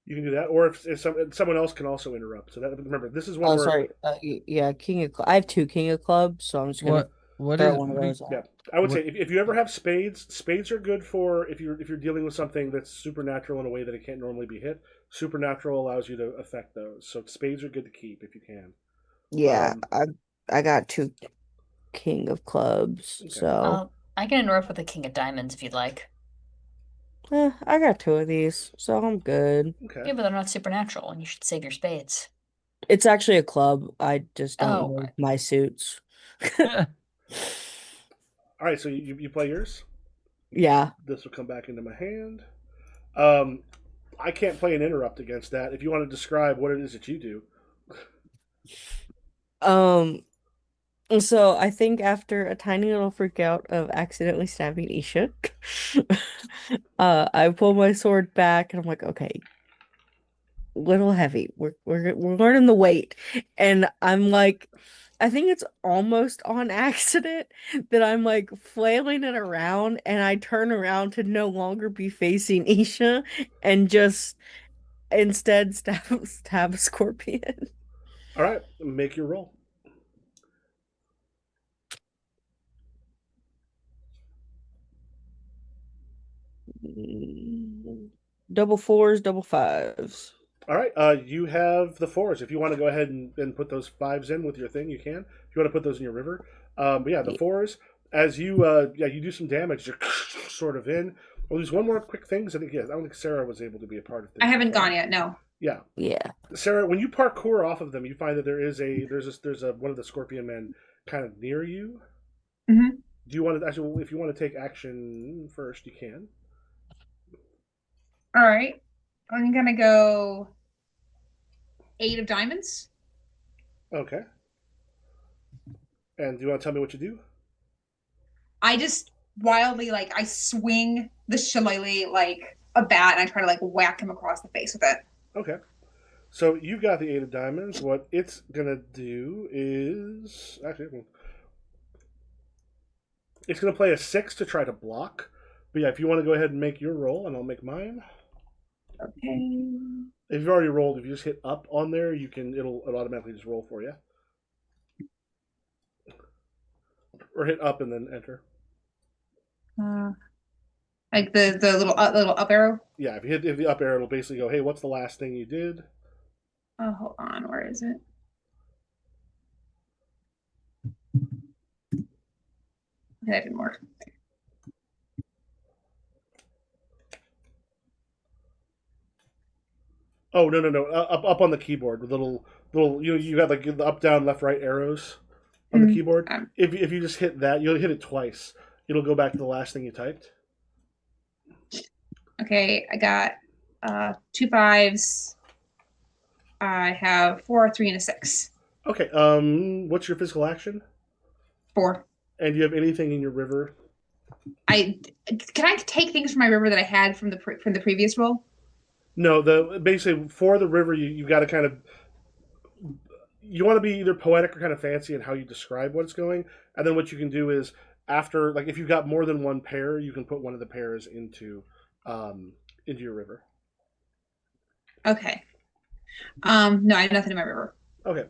A: You can do that, or if someone else can also interrupt. So that remember, this is one.
D: Oh, sorry. Yeah, King of. I have 2 King of Clubs, so I'm just gonna throw one of those out.
A: Yeah, I would say if you ever have spades are good for if you're dealing with something that's supernatural in a way that it can't normally be hit. Supernatural allows you to affect those, so spades are good to keep if you can.
D: Yeah, I got 2 King of Clubs,
A: Okay.
D: so
E: I can interrupt with a King of Diamonds if you'd like.
D: I got 2 of these, so I'm good.
A: Okay.
E: Yeah, but they're not supernatural, and you should save your spades.
D: It's actually a club. I just don't
E: Oh,
D: know
E: right.
D: my suits.
A: All right, so you play yours.
D: Yeah.
A: This will come back into my hand. I can't play an interrupt against that. If you want to describe what it is that you do.
D: Um, so I think after a tiny little freak out of accidentally stabbing Isha, I pull my sword back and I'm like, okay, little heavy. We're learning the weight. And I'm like, I think it's almost on accident that I'm like flailing it around and I turn around to no longer be facing Isha and just instead stab a scorpion.
A: All right, make your roll.
D: Double fours, double fives.
A: All right, you have the fours. If you want to go ahead and put those fives in with your thing, you can. If you want to put those in your river, but yeah, the fours. As you you do some damage, you're sort of in. Well, there's one more quick thing. 'Cause I think I don't think Sarah was able to be a part of this.
C: I haven't gone yet. No.
A: Yeah,
D: Yeah.
A: Sarah, when you parkour off of them, you find that there's a one of the scorpion men kind of near you.
C: Hmm.
A: Do you want to actually, if you want to take action first, you can.
C: All right. I'm gonna go 8 of diamonds.
A: Okay. And do you want to tell me what you do?
C: I just wildly I swing the shillelagh like a bat and I try to like whack him across the face with it.
A: Okay. So you got the 8 of diamonds. What it's gonna do is actually it's gonna play a 6 to try to block. But yeah, if you want to go ahead and make your roll, and I'll make mine.
C: Okay.
A: If you've already rolled, if you just hit up on there, it'll automatically just roll for you. Or hit up and then enter.
C: Like the little up arrow.
A: Yeah, if you hit the up arrow, it'll basically go, "Hey, what's the last thing you did?"
C: Oh, hold on. Where is it? Okay, that didn't work.
A: Oh no! Up on the keyboard with little you have like the up, down, left, right arrows on the keyboard. If you just hit that, you'll hit it twice. It'll go back to the last thing you typed.
C: Okay, I got 2 5s. I have 4, a 3, and a 6.
A: Okay. What's your physical action?
C: 4.
A: And do you have anything in your river?
C: Can I take things from my river that I had from the previous roll?
A: No. Basically for the river, you got to kind of you want to be either poetic or kind of fancy in how you describe what's going, and then what you can do is after like if you've got more than one pair, you can put one of the pairs into your river.
C: Okay. No, I have nothing in my river.
A: Okay.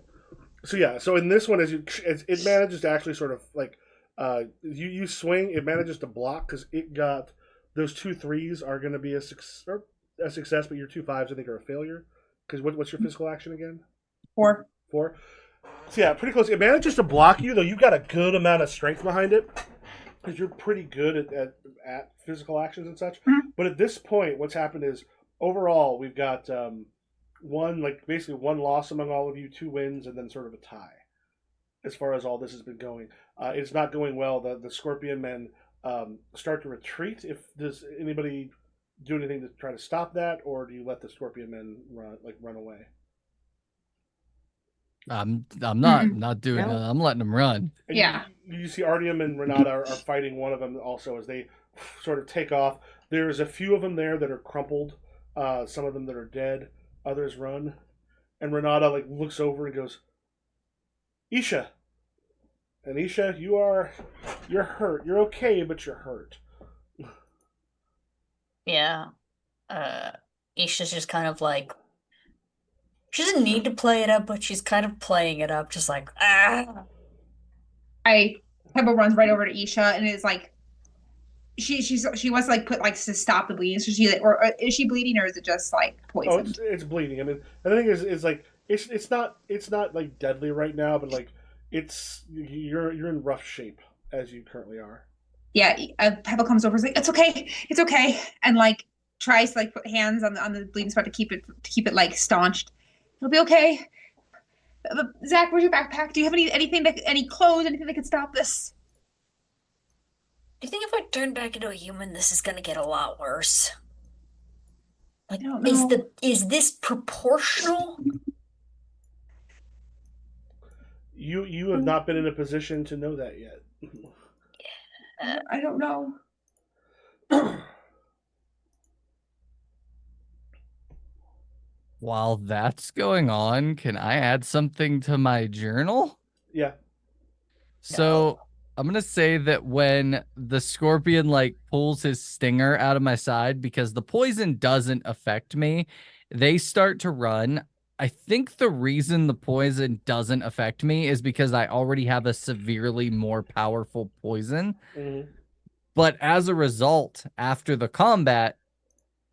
A: So yeah, so in this one, it manages to actually sort of like you swing, it manages to block because it got those 2 3s are going to be a success, but your 2 5s I think are a failure. Because what's your physical action again?
C: 4.
A: 4. So yeah, pretty close. It manages to block you though. You've got a good amount of strength behind it because you're pretty good at physical actions and such.
C: Mm-hmm.
A: But at this point, what's happened is overall we've got basically one loss among all of you, 2 wins, and then sort of a tie. As far as all this has been going, it's not going well. The Scorpion men start to retreat. Does anybody do anything to try to stop that, or do you let the Scorpion men run away?
B: I'm not doing it. I'm letting them run.
A: And
C: Yeah.
A: You see Artyom and Renata are fighting one of them also as they sort of take off. There's a few of them there that are crumpled. Some of them that are dead. Others run. And Renata looks over and goes, "Isha." And Isha, you're hurt. You're okay, but you're hurt.
E: Yeah. Isha's just kind of like, she doesn't need to play it up, but she's kind of playing it up, just like, ah.
C: Pebble runs right over to Isha and is like, she wants to put to stop the bleeding. So or is she bleeding or is it just poisoned?
A: Oh, it's bleeding. I mean, the thing is it's not like deadly right now, but you're in rough shape as you currently are.
C: Yeah, Pebble comes over, is like, it's okay, and tries to put hands on the bleeding spot to keep it staunched. It'll be okay. Zach, where's your backpack? Do you have any clothes, anything that could stop this?
E: I turn back into a human, this is gonna get a lot worse. Like,
C: I don't know.
E: is this proportional?
A: You have not been in a position to know that yet.
C: I don't know.
B: While that's going on, can I add something to my journal?
A: Yeah.
B: So I'm gonna say that when the scorpion like pulls his stinger out of my side, because the poison doesn't affect me, they start to run. I think the reason the poison doesn't affect me is because I already have a severely more powerful poison.
A: Mm-hmm.
B: But as a result, after the combat,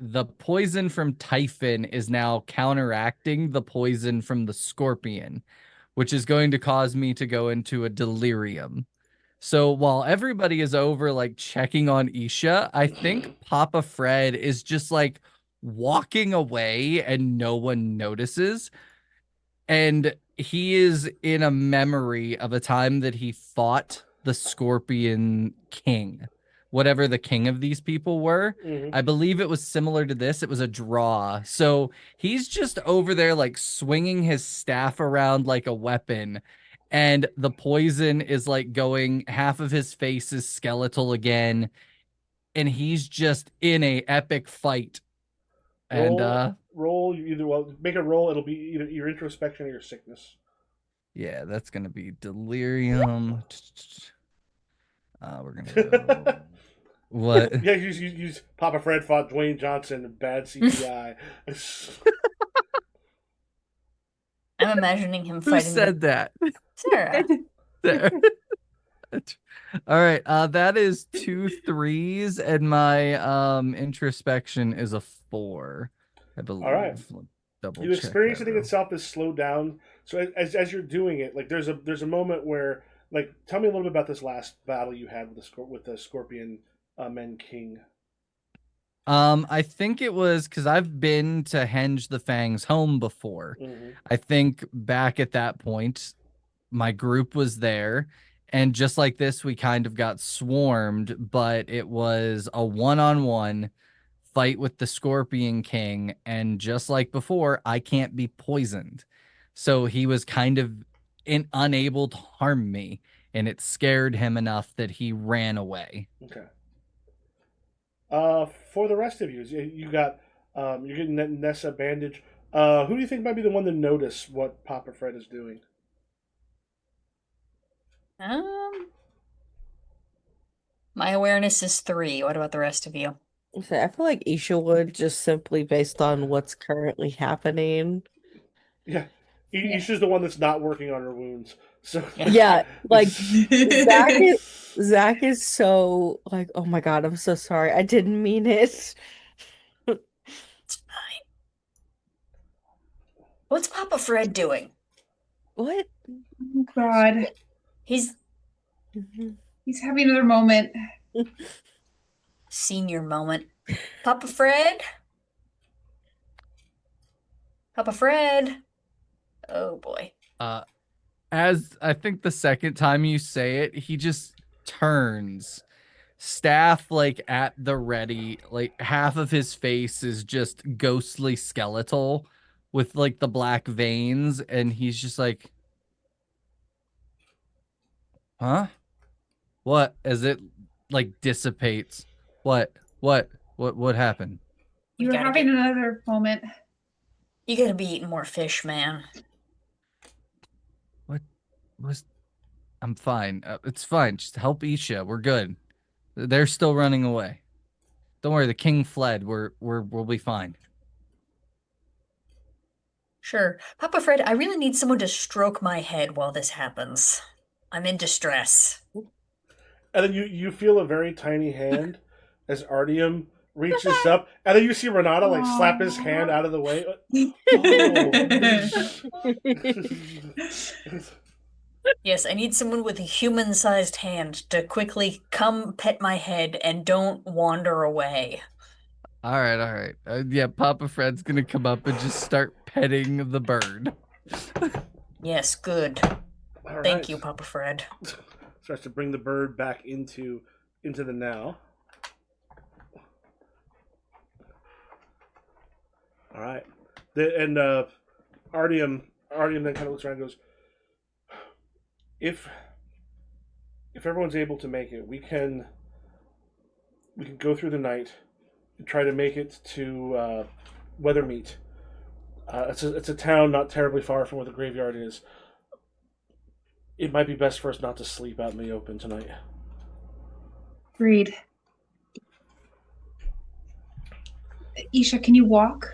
B: the poison from Typhon is now counteracting the poison from the scorpion, which is going to cause me to go into a delirium. So while everybody is over like checking on Isha, I think Papa Fred is just like walking away and no one notices. And he is in a memory of a time that he fought the Scorpion King, whatever the king of these people were.
A: Mm-hmm.
B: I believe it was similar to this. It was a draw. So he's just over there, like swinging his staff around like a weapon. And the poison is like going, half of his face is skeletal again. And he's just in a epic fight. And
A: Roll. Make a roll. It'll be either your introspection or your sickness.
B: yeah, that's gonna be delirium. We're gonna go. What?
A: Yeah, use Papa Fred fought Dwayne Johnson. Bad CGI.
E: I'm imagining him
B: Who
E: fighting
B: said that?
E: Sarah.
B: There. All right. That is 2 3s, and my introspection is a 4, I believe.
A: All right.
B: Double
A: You
B: check
A: experience
B: that
A: the thing
B: real-
A: itself is slowed down. So as you're doing it, like there's a moment where like tell me a little bit about this last battle you had with the Scorpion Men King.
B: I think it was because I've been to Henge the Fang's home before.
A: Mm-hmm.
B: I think back at that point, my group was there, and just like this, we kind of got swarmed, but it was a one-on-one fight with the Scorpion King, and just like before, I can't be poisoned. So he was kind of unable to harm me, and it scared him enough that he ran away.
A: Okay. For the rest of you, you got you're getting that Nessa bandage. Who do you think might be the one to notice what Papa Fred is doing?
E: My awareness is 3. What about the rest of you?
D: So I feel like Isha would, just simply based on what's currently happening.
A: Yeah, Isha's the one that's not working on her wounds. So
D: Yeah, like Zach is so like, oh my God, I'm so sorry. I didn't mean it.
E: It's fine. What's Papa Fred doing?
D: What?
C: Oh God.
E: He's
C: He's having another moment.
E: senior moment. Papa Fred? Papa Fred? Oh boy.
B: As I think the second time you say it, he just turns, staff like at the ready, like half of his face is just ghostly skeletal with like the black veins, and he's just like, huh? What? As it like dissipates. What happened?
C: You
E: You
C: were
E: gotta
C: having
E: get-
C: another moment.
E: You gotta be eating more fish, man.
B: I'm fine. It's fine. Just help Isha. We're good. They're still running away. Don't worry. The king fled. We'll be fine.
E: Sure. Papa Fred, I really need someone to stroke my head while this happens. I'm in distress.
A: and then you feel a very tiny hand as Artyom reaches up, and then you see Renata like slap his hand out of the way. Oh.
E: Yes, I need someone with a human-sized hand to quickly come pet my head and don't wander away.
B: All right. Yeah, Papa Fred's gonna come up and just start petting the bird.
E: Yes, good.
A: All
E: Thank
A: right.
E: you, Papa Fred.
A: Starts to bring the bird back into into the now. All right. And Artyom then kind of looks around and goes, if everyone's able to make it, we can go through the night and try to make it to Weathermeet. It's a town not terribly far from where the graveyard is. It might be best for us not to sleep out in the open tonight.
C: Agreed. Isha, can you walk?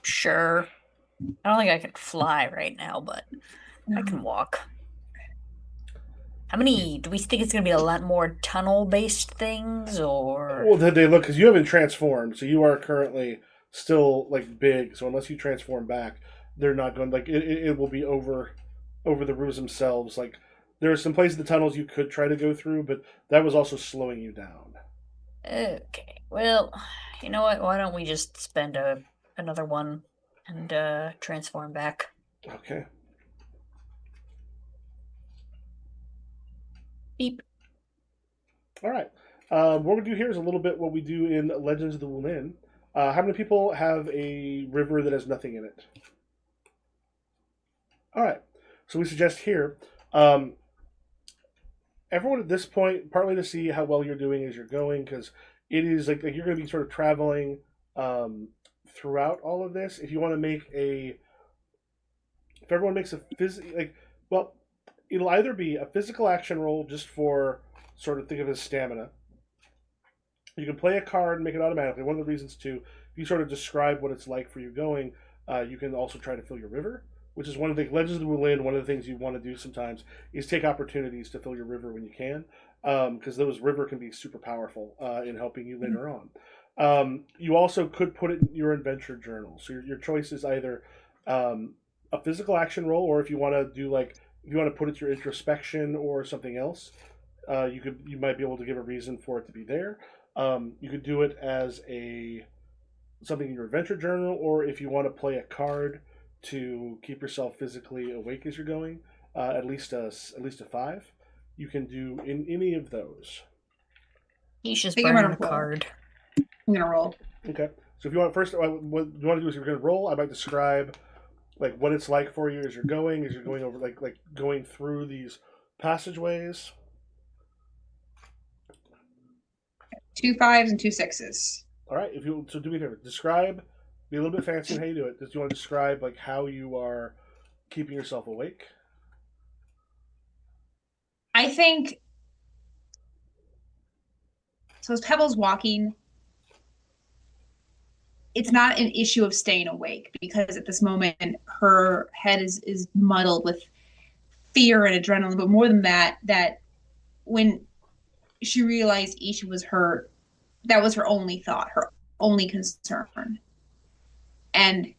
E: Sure. I don't think I can fly right now, but I can walk. How many do we think it's going to be? A lot more tunnel-based things, or
A: Well, they look because you haven't transformed, so you are currently still like big. So unless you transform back, they're not going like it will be over the roofs themselves. Like there are some places in the tunnels you could try to go through, but that was also slowing you down.
E: okay. Well, you know what? Why don't we just spend another one and transform back?
A: Okay.
E: Beep.
A: All right. What we do here is a little bit what we do in Legends of the Wulin. How many people have a river that has nothing in it? All right. So we suggest here, everyone at this point, partly to see how well you're doing as you're going, because it is like you're going to be sort of traveling throughout all of this. If you want to make if everyone makes a it'll either be a physical action roll just for sort of think of it as stamina. You can play a card and make it automatically. One of the reasons too, if you sort of describe what it's like for you going, you can also try to fill your river, which is one of the Legends of the Wulin. One of the things you want to do sometimes is take opportunities to fill your river when you can, because those river can be super powerful in helping you later on. You also could put it in your adventure journal. So your choice is either a physical action roll, or if you want to do if you want to put it your introspection or something else, you might be able to give a reason for it to be there. You could do it as something in your adventure journal, or if you want to play a card to keep yourself physically awake as you're going, at least a 5. You can do in any of those.
E: He's just
C: I think I'm
E: burning
C: gonna
E: a
C: roll.
E: card.
C: I'm gonna roll.
A: Okay. So if you want first, what you want to do is you're going to roll. I might describe like what it's like for you as you're going over like going through these passageways.
C: 2 5s and 2 6s.
A: All right. So do me a favor. Describe. Be a little bit fancy in how you do it. Do you want to describe like how you are keeping yourself awake?
C: I think so. As Pebble's walking, it's not an issue of staying awake because at this moment her head is muddled with fear and adrenaline. But more than that when she realized Isha was hurt, that was her only thought, her only concern. And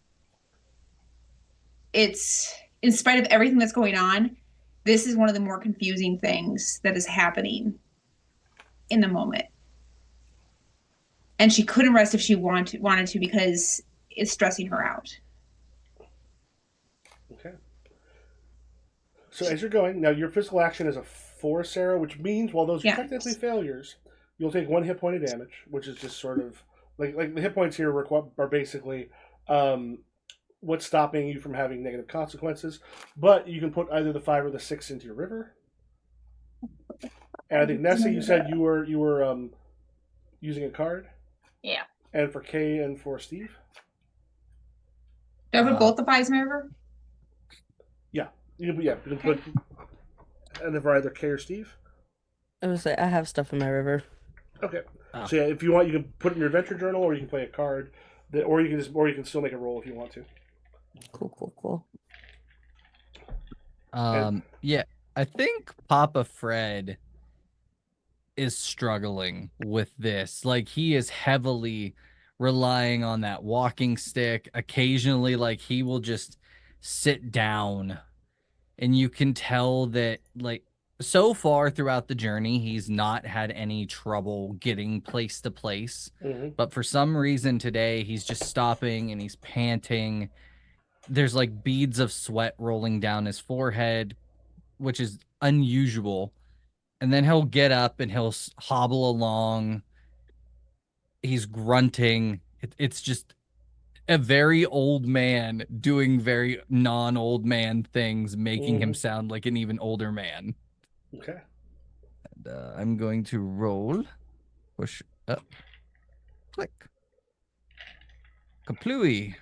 C: it's, in spite of everything that's going on, this is one of the more confusing things that is happening in the moment. And she couldn't rest if she wanted to because it's stressing her out.
A: Okay. So as you're going, now your physical action is a 4, Sarah, which means while those are technically failures, you'll take 1 hit point of damage, which is just sort of like the hit points here are basically what's stopping you from having negative consequences. But you can put either the 5 or the 6 into your river. And I think Nessa, you said you were using a card.
E: Yeah.
A: And for Kay and for Steve.
C: Do I put both the 5s in my river?
A: Yeah, you can put, and then for either Kay or Steve.
D: I would say I have stuff in my river.
A: Okay. So yeah, if you want, you can put it in your adventure journal, or you can play a card, or you can still make a roll if you want to.
D: Cool.
B: Yeah, I think Papa Fred is struggling with this. Like he is heavily relying on that walking stick. Occasionally, like he will just sit down, and you can tell that like so far throughout the journey, he's not had any trouble getting place to place.
A: Mm-hmm.
B: But for some reason today, he's just stopping and he's panting. There's like beads of sweat rolling down his forehead, which is unusual. and then he'll get up and he'll hobble along. He's grunting. It's just a very old man doing very non-old man things, making him sound like an even older man.
A: Okay.
B: And I'm going to roll. Push up. Click. Kaplooey.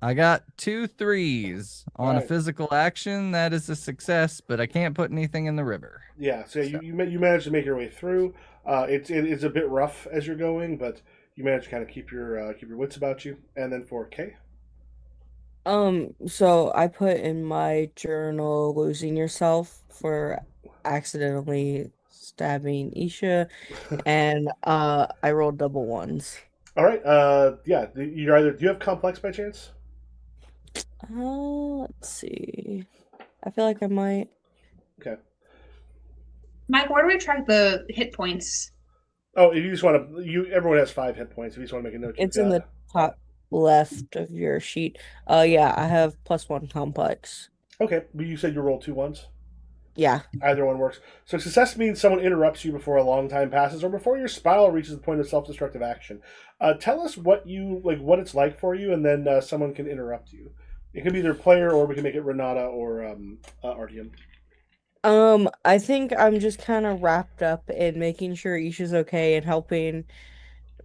B: I got 2 3s on a
A: Right.
B: physical action. That is a success, but I can't put anything in the river.
A: Yeah, so you managed to make your way through. It's a bit rough as you're going, but you managed to kind of keep your wits about you. And then for K,
D: So I put in my journal losing yourself for accidentally stabbing Isha, and I rolled double ones.
A: all right. Yeah, you're either. Do you have complex by chance?
D: Let's see. I feel like I might.
A: Okay.
C: Mike, where do we track the hit points?
A: Oh, if you just want to, everyone has 5 hit points. If you just want to make a note,
D: It's
A: you've
D: in
A: got
D: the top left of your sheet. Yeah, I have +1 complex.
A: Okay, but you said you rolled 2 ones.
D: Yeah.
A: Either one works. So success means someone interrupts you before a long time passes, or before your spiral reaches the point of self-destructive action. Tell us what what it's like for you, and then someone can interrupt you. It can be either player, or we can make it Renata or Artyom.
D: I think I'm just kind of wrapped up in making sure Isha's okay and helping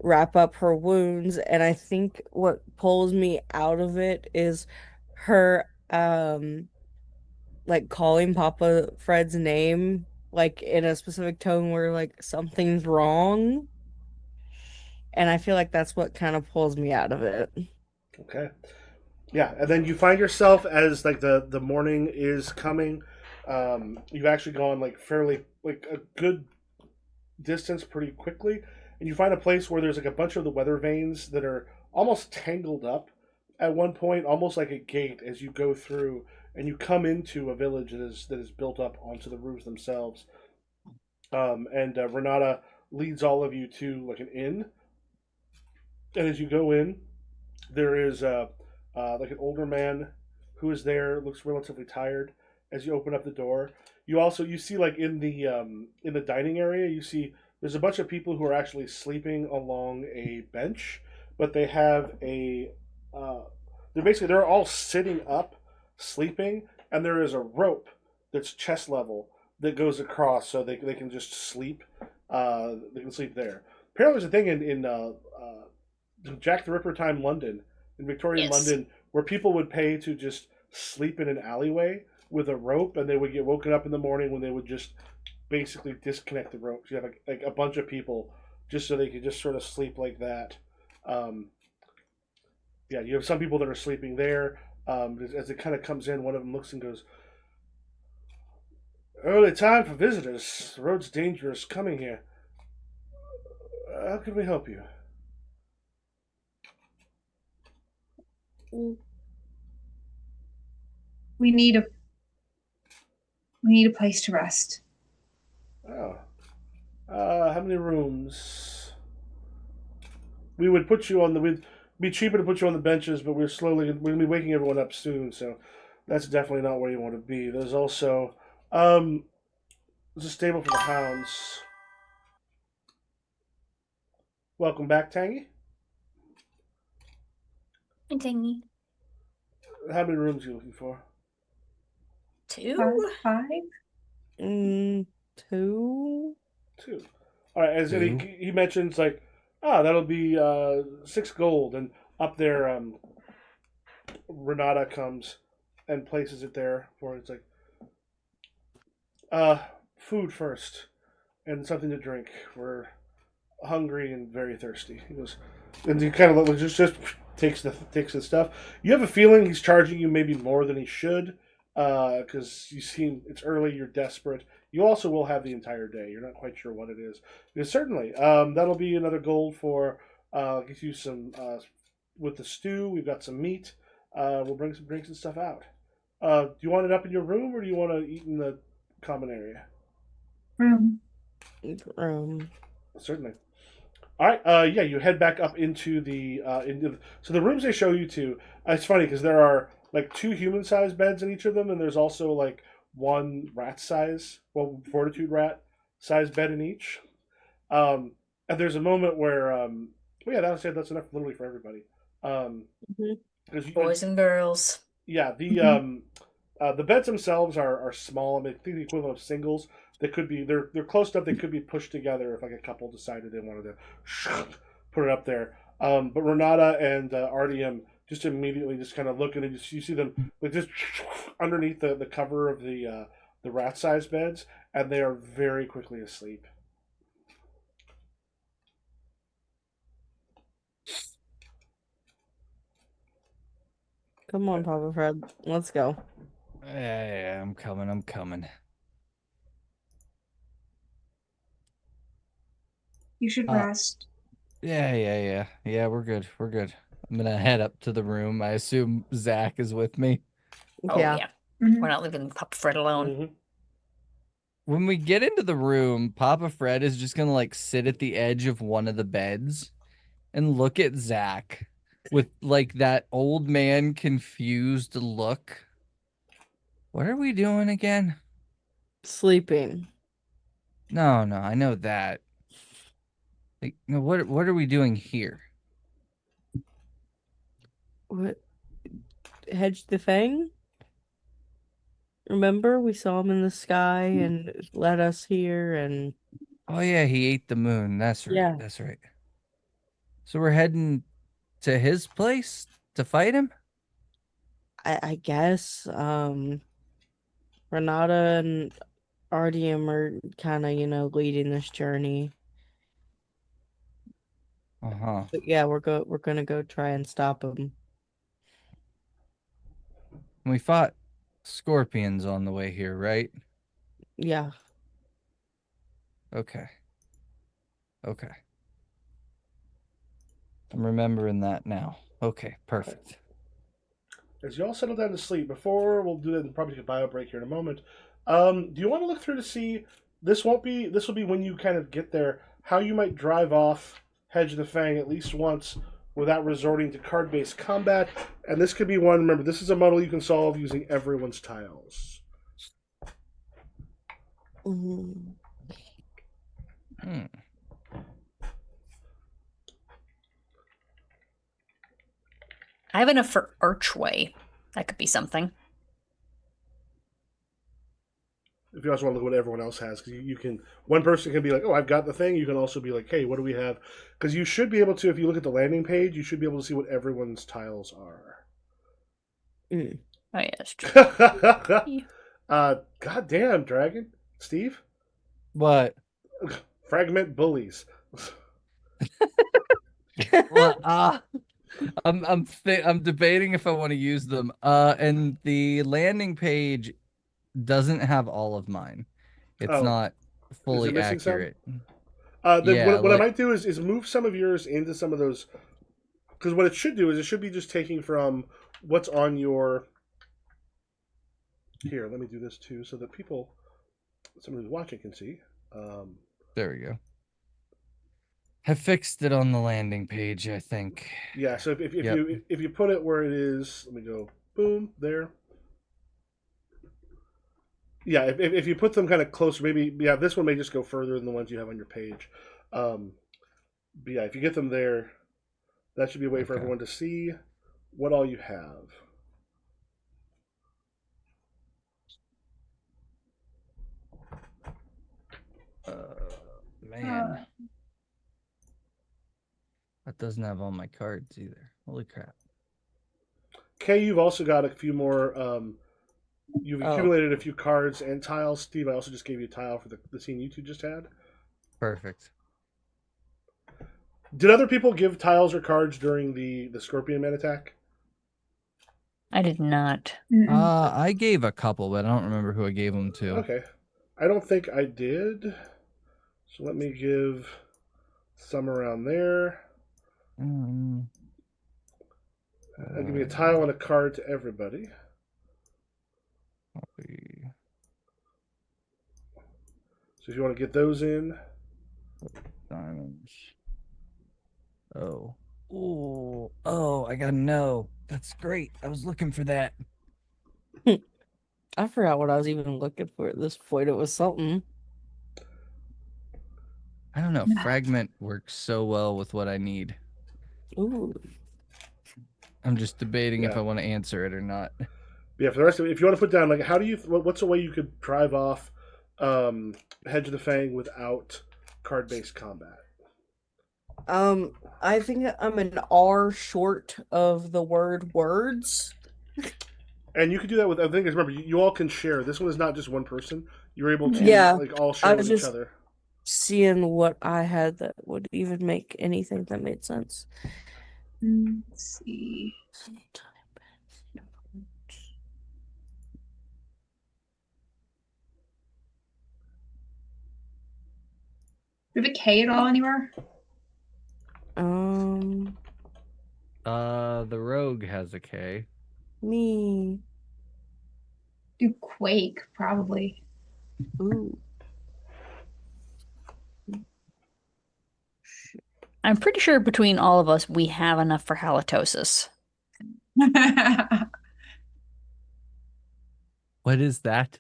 D: wrap up her wounds. And I think what pulls me out of it is her like calling Papa Fred's name like in a specific tone where like something's wrong. And I feel like that's what kind of pulls me out of it.
A: Okay. Yeah, and then you find yourself as like the morning is coming. You've actually gone like fairly like a good distance pretty quickly, and you find a place where there's like a bunch of the weather vanes that are almost tangled up at one point, almost like a gate as you go through, and you come into a village that is built up onto the roofs themselves. And Renata leads all of you to like an inn, and as you go in, there is like an older man who is there, looks relatively tired. As you open up the door, you see like in the dining area, you see there's a bunch of people who are actually sleeping along a bench, but they have they're all sitting up, sleeping, and there is a rope that's chest level that goes across so they can just sleep. They can sleep there. Apparently, there's a thing in Jack the Ripper time London, in Victorian
E: Yes.
A: London, where people would pay to just sleep in an alleyway with a rope, and they would get woken up in the morning when they would just basically disconnect the rope. So you have like a bunch of people just so they could just sort of sleep like that. Yeah, you have some people that are sleeping there. As it kind of comes in, one of them looks and goes, "Early time for visitors. The road's dangerous coming here. How can we help you?"
C: We need a place to rest.
A: Oh. How many rooms? We would put you on the. We'd be cheaper to put you on the benches, but we're gonna be waking everyone up soon, so that's definitely not where you want to be. There's also there's a stable for the hounds. Welcome back, Tangy.
E: Continue.
A: How many rooms are you looking for?
E: 2?
C: 5?
D: 2.
A: 2. All right. As
B: Two.
A: he mentions, like, that'll be 6 gold, and up there, Renata comes and places it there for it. It's like, food first, and something to drink. We're hungry and very thirsty. He goes, and he kind of just takes the stuff. You have a feeling he's charging you maybe more than he should, because you seem it's early. You're desperate. You also will have the entire day. You're not quite sure what it is. Because certainly, that'll be another gold for get you some with the stew. We've got some meat. We'll bring some stuff out. Do you want it up in your room, or do you want to eat in the common area?
C: Room.
A: Certainly. All right. Yeah, you head back up into so the rooms they show you to. It's funny because there are like 2 human-sized beds in each of them, and there's also like 1 rat size, well, fortitude rat size bed in each. And there's a moment where, well, yeah, that's enough literally for everybody.
D: Mhm.
A: 'Cause
E: Boys and girls.
A: yeah, the beds themselves are small. I mean, I think the equivalent of singles. They could be they're close enough. They could be pushed together if like a couple decided they wanted to put it up there. But Renata and Artyom just immediately just kind of look and you see them like just underneath the cover of the rat sized beds, and they are very quickly asleep.
D: Come on, Papa Fred. Let's go.
B: Yeah, I'm coming. I'm coming.
C: You should
B: Uh,
C: rest.
B: Yeah, we're good. We're good. I'm gonna head up to the room. I assume Zach is with me.
E: Oh
D: Yeah.
E: yeah.
C: Mhm.
E: We're not leaving Papa Fred alone.
A: Mm-hmm.
B: When we get into the room, Papa Fred is just gonna like sit at the edge of one of the beds and look at Zach with like that old man confused look. What are we doing again?
D: Sleeping.
B: No, I know that. Like, no, what are we doing here?
D: What? Hedge the Fang? Remember, we saw him in the sky and led us here, and
B: Oh yeah, he ate the moon. That's right.
D: yeah,
B: That's right. So we're heading to his place to fight him?
D: I guess Renata and Artyom are kind of, leading this journey.
B: Uh-huh.
D: But yeah, we're gonna go try and stop him.
B: We fought scorpions on the way here, right?
D: Yeah.
B: Okay. Okay. I'm remembering that now. Okay, perfect.
A: As you all settle down to sleep, before we'll do that, and probably take a bio break here in a moment. Do you want to look through to see this won't be this will be when you kind of get there how you might drive off Hedge of the Fang at least once without resorting to card based combat, and this could be one. Remember, this is a muddle you can solve using everyone's tiles.
D: Mhm.
B: Hmm.
E: I have enough for archway. That could be something.
A: If you also want to look at what everyone else has, because you can, one person can be like, "Oh, I've got the thing." You can also be like, "Hey, what do we have?" Because you should be able to, if you look at the landing page, you should be able to see what everyone's tiles are.
D: Mm.
E: Oh yeah, that's true.
A: God damn, Dragon, Steve,
B: What?
A: fragment bullies.
B: Well, I'm debating if I want to use them. And the landing page doesn't have all of mine. It's
A: Oh,
B: not
A: is it
B: fully
A: missing some?
B: accurate.
A: Then
B: Yeah,
A: what I
B: like
A: might do is move some of yours into some of those, because what it should do is it should be just taking from what's on your. Here, let me do this too, so that people, someone who's watching, can see.
B: there we go. I fixed it on the landing page, I think.
A: Yeah, so if
B: Yep.
A: you put it where it is, let me go, boom, there. Yeah, if you put them kind of closer, maybe yeah, this one may just go further than the ones you have on your page. But yeah, if you get them there, that should be a way for
B: Okay.
A: everyone to see what all you have.
B: Man. That doesn't have all my cards either. Holy crap.
A: Kay, you've also got a few more. You've
D: Oh.
A: accumulated a few cards and tiles. Steve, I also just gave you a tile for the scene you two just had.
B: Perfect.
A: Did other people give tiles or cards during the Scorpion Man attack?
E: I did not.
B: I gave a couple, but I don't remember who I gave them to.
A: Okay. I don't think I did. So let me give some around there. I'll give you a tile and a card to everybody.
B: Copy.
A: So if you want to get those in.
B: Diamonds. Oh. Oh, I gotta know. That's great. I was looking for that.
D: I forgot what I was even looking for at this point. It was something.
B: know. Fragment works so well with what I need.
D: Ooh.
B: I'm just debating if
A: Yeah.
B: I want to answer it or not.
A: Yeah, for the rest of it, if you want to put down, like, how do you, what's a way you could drive off Hedge the Fang without card-based combat?
D: I think I'm an R short of the word words.
A: And you could do that with other things. Remember, you all can share. This one is not just one person. You're able to,
D: Yeah.
A: like, all
D: I
A: share
D: was
A: with each
D: just
A: other.
D: seeing what I had that would even make anything that made sense.
C: Let's see. Do we have a K at all anywhere?
B: The rogue has a K.
D: Me.
C: Do Quake, probably.
D: Ooh.
E: I'm pretty sure between all of us, we have enough for halitosis.
B: What is that?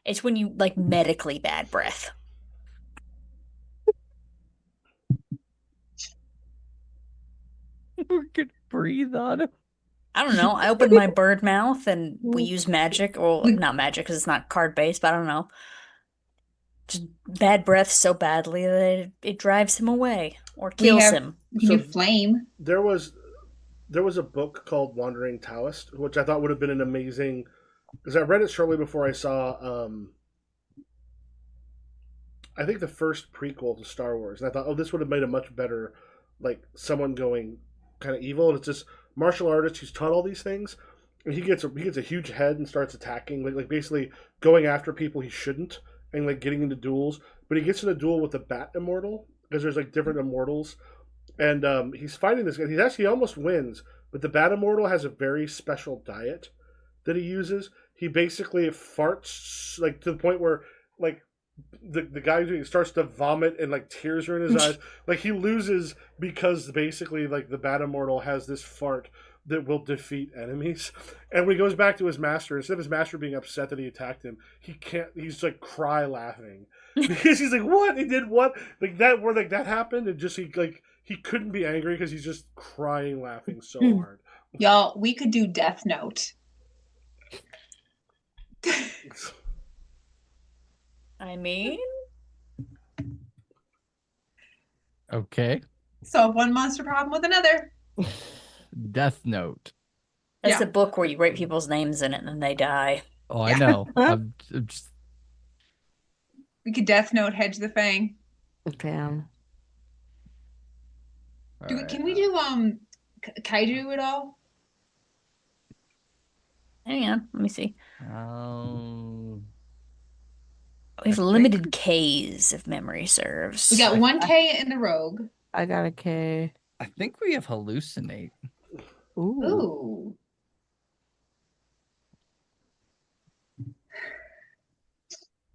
E: It's when you like medically bad breath.
B: We're gonna breathe on him.
E: I don't know. I open my bird mouth and we use magic, or not magic because it's not card based, but I don't know. Just bad breath so badly that it drives him away or kills him.
C: We can do flame.
A: There was a book called Wandering Taoist, which I thought would have been an amazing, because I read it shortly before I saw I think the first prequel to Star Wars, and I thought, oh, this would have made a much better, like, someone going kind of evil, and it's this martial artist who's taught all these things, and he gets a huge head and starts attacking, like basically going after people he shouldn't, and like getting into duels. But he gets in a duel with the Bat Immortal, because there's like different immortals, and he's fighting this guy. He almost wins, but the Bat Immortal has a very special diet that he uses. He basically farts, like, to the point where, like, the guy who starts to vomit and like tears are in his eyes. Like, he loses because basically, like, the Bat Immortal has this fart that will defeat enemies. And when he goes back to his master, instead of his master being upset that he attacked him, he's like cry laughing because he's like, what, he did what, like that, where like that happened, and just he couldn't be angry because he's just crying laughing so hard.
C: Y'all, we could do Death Note.
E: I mean,
B: Okay.
C: Solve one monster problem with another.
B: Death Note.
E: that's a book where you write people's names in it and then they die.
B: Oh, I know. I'm just...
C: We could Death Note Hedge the Fang.
D: Damn.
C: Can we do kaiju at all?
E: Hang on, let me see. We have
B: I
E: limited Ks if memory serves.
C: We got one K in the rogue.
D: I got a K.
B: I think we have hallucinate.
D: Ooh.
C: Ooh.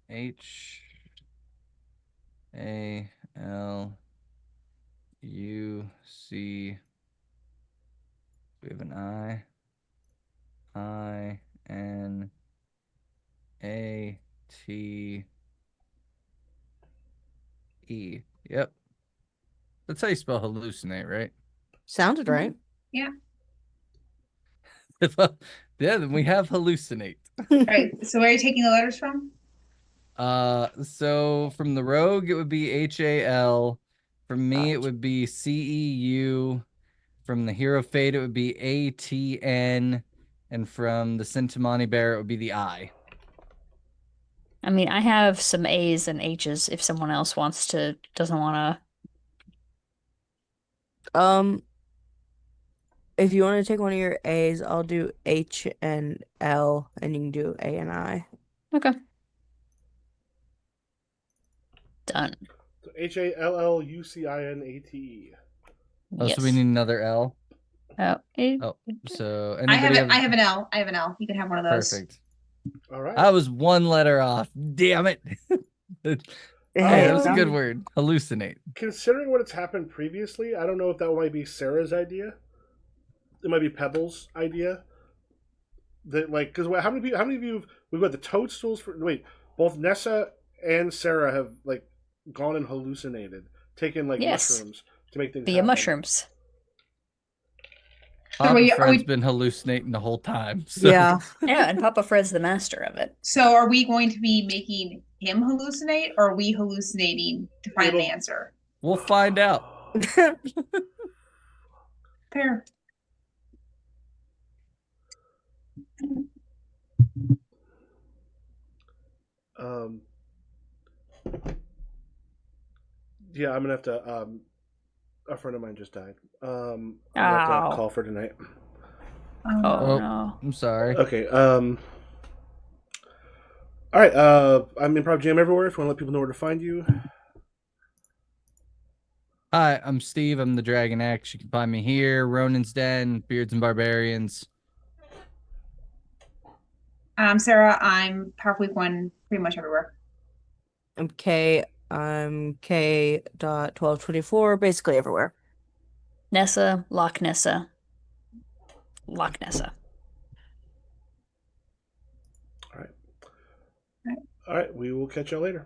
B: HALUC. We have an INATE. Yep. That's how you spell hallucinate, right?
D: Sounded right.
C: Yeah.
B: Yeah, then we have hallucinate.
C: All right. So where are you taking the letters from?
B: So from the rogue, it would be HAL. From me, it would be CEU. From the Hero Fate, it would be ATN. And from the Centimani Bear, it would be the I.
E: I mean, I have some A's and H's if someone else doesn't want
D: to. If you want to take one of your A's, I'll do H and L, and you can do A and I.
E: Okay. Done.
A: So HALLUCINATE.
B: Oh,
E: Yes.
B: so we need another L.
E: Oh,
B: So
C: I have
B: anybody
C: I have an L. I have an L. You can have one of those.
B: Perfect.
A: All right.
B: I was one letter off. Damn it. Hey, that was a good word. Hallucinate.
A: Considering what has happened previously, I don't know if that might be Sarah's idea. It might be Pebble's idea. That, like, because how many of you we've got the toadstools for? Wait, both Nessa and Sarah have like gone and hallucinated. taken like
E: Yes.
A: mushrooms to make things
E: Via
A: happen.
E: mushrooms.
B: Papa
C: wait, are
B: Fred's
C: we-
B: been hallucinating the whole time. So.
D: Yeah.
E: Yeah, and Papa Fred's the master of it.
C: So are we going to be making him hallucinate, or are we hallucinating to find the
A: It'll-
C: answer?
B: We'll find out.
C: Fair.
A: Yeah, I'm gonna have to. A friend of mine just died. I'm gonna have to
E: Ow.
A: call for tonight.
E: Oh,
B: Oh.
E: no.
B: I'm sorry.
A: Okay. All right. I'm Improv Jam everywhere. If you want to let people know where to find you.
B: Hi, I'm Steve. I'm the Dragon X. You can find me here, Ronin's Den, Beards and Barbarians.
C: Sarah, I'm Powerful Week 1 pretty much everywhere.
D: I'm K.1224, basically everywhere.
E: Nessa, Loch Nessa. Loch Nessa.
A: All right. We will catch y'all later.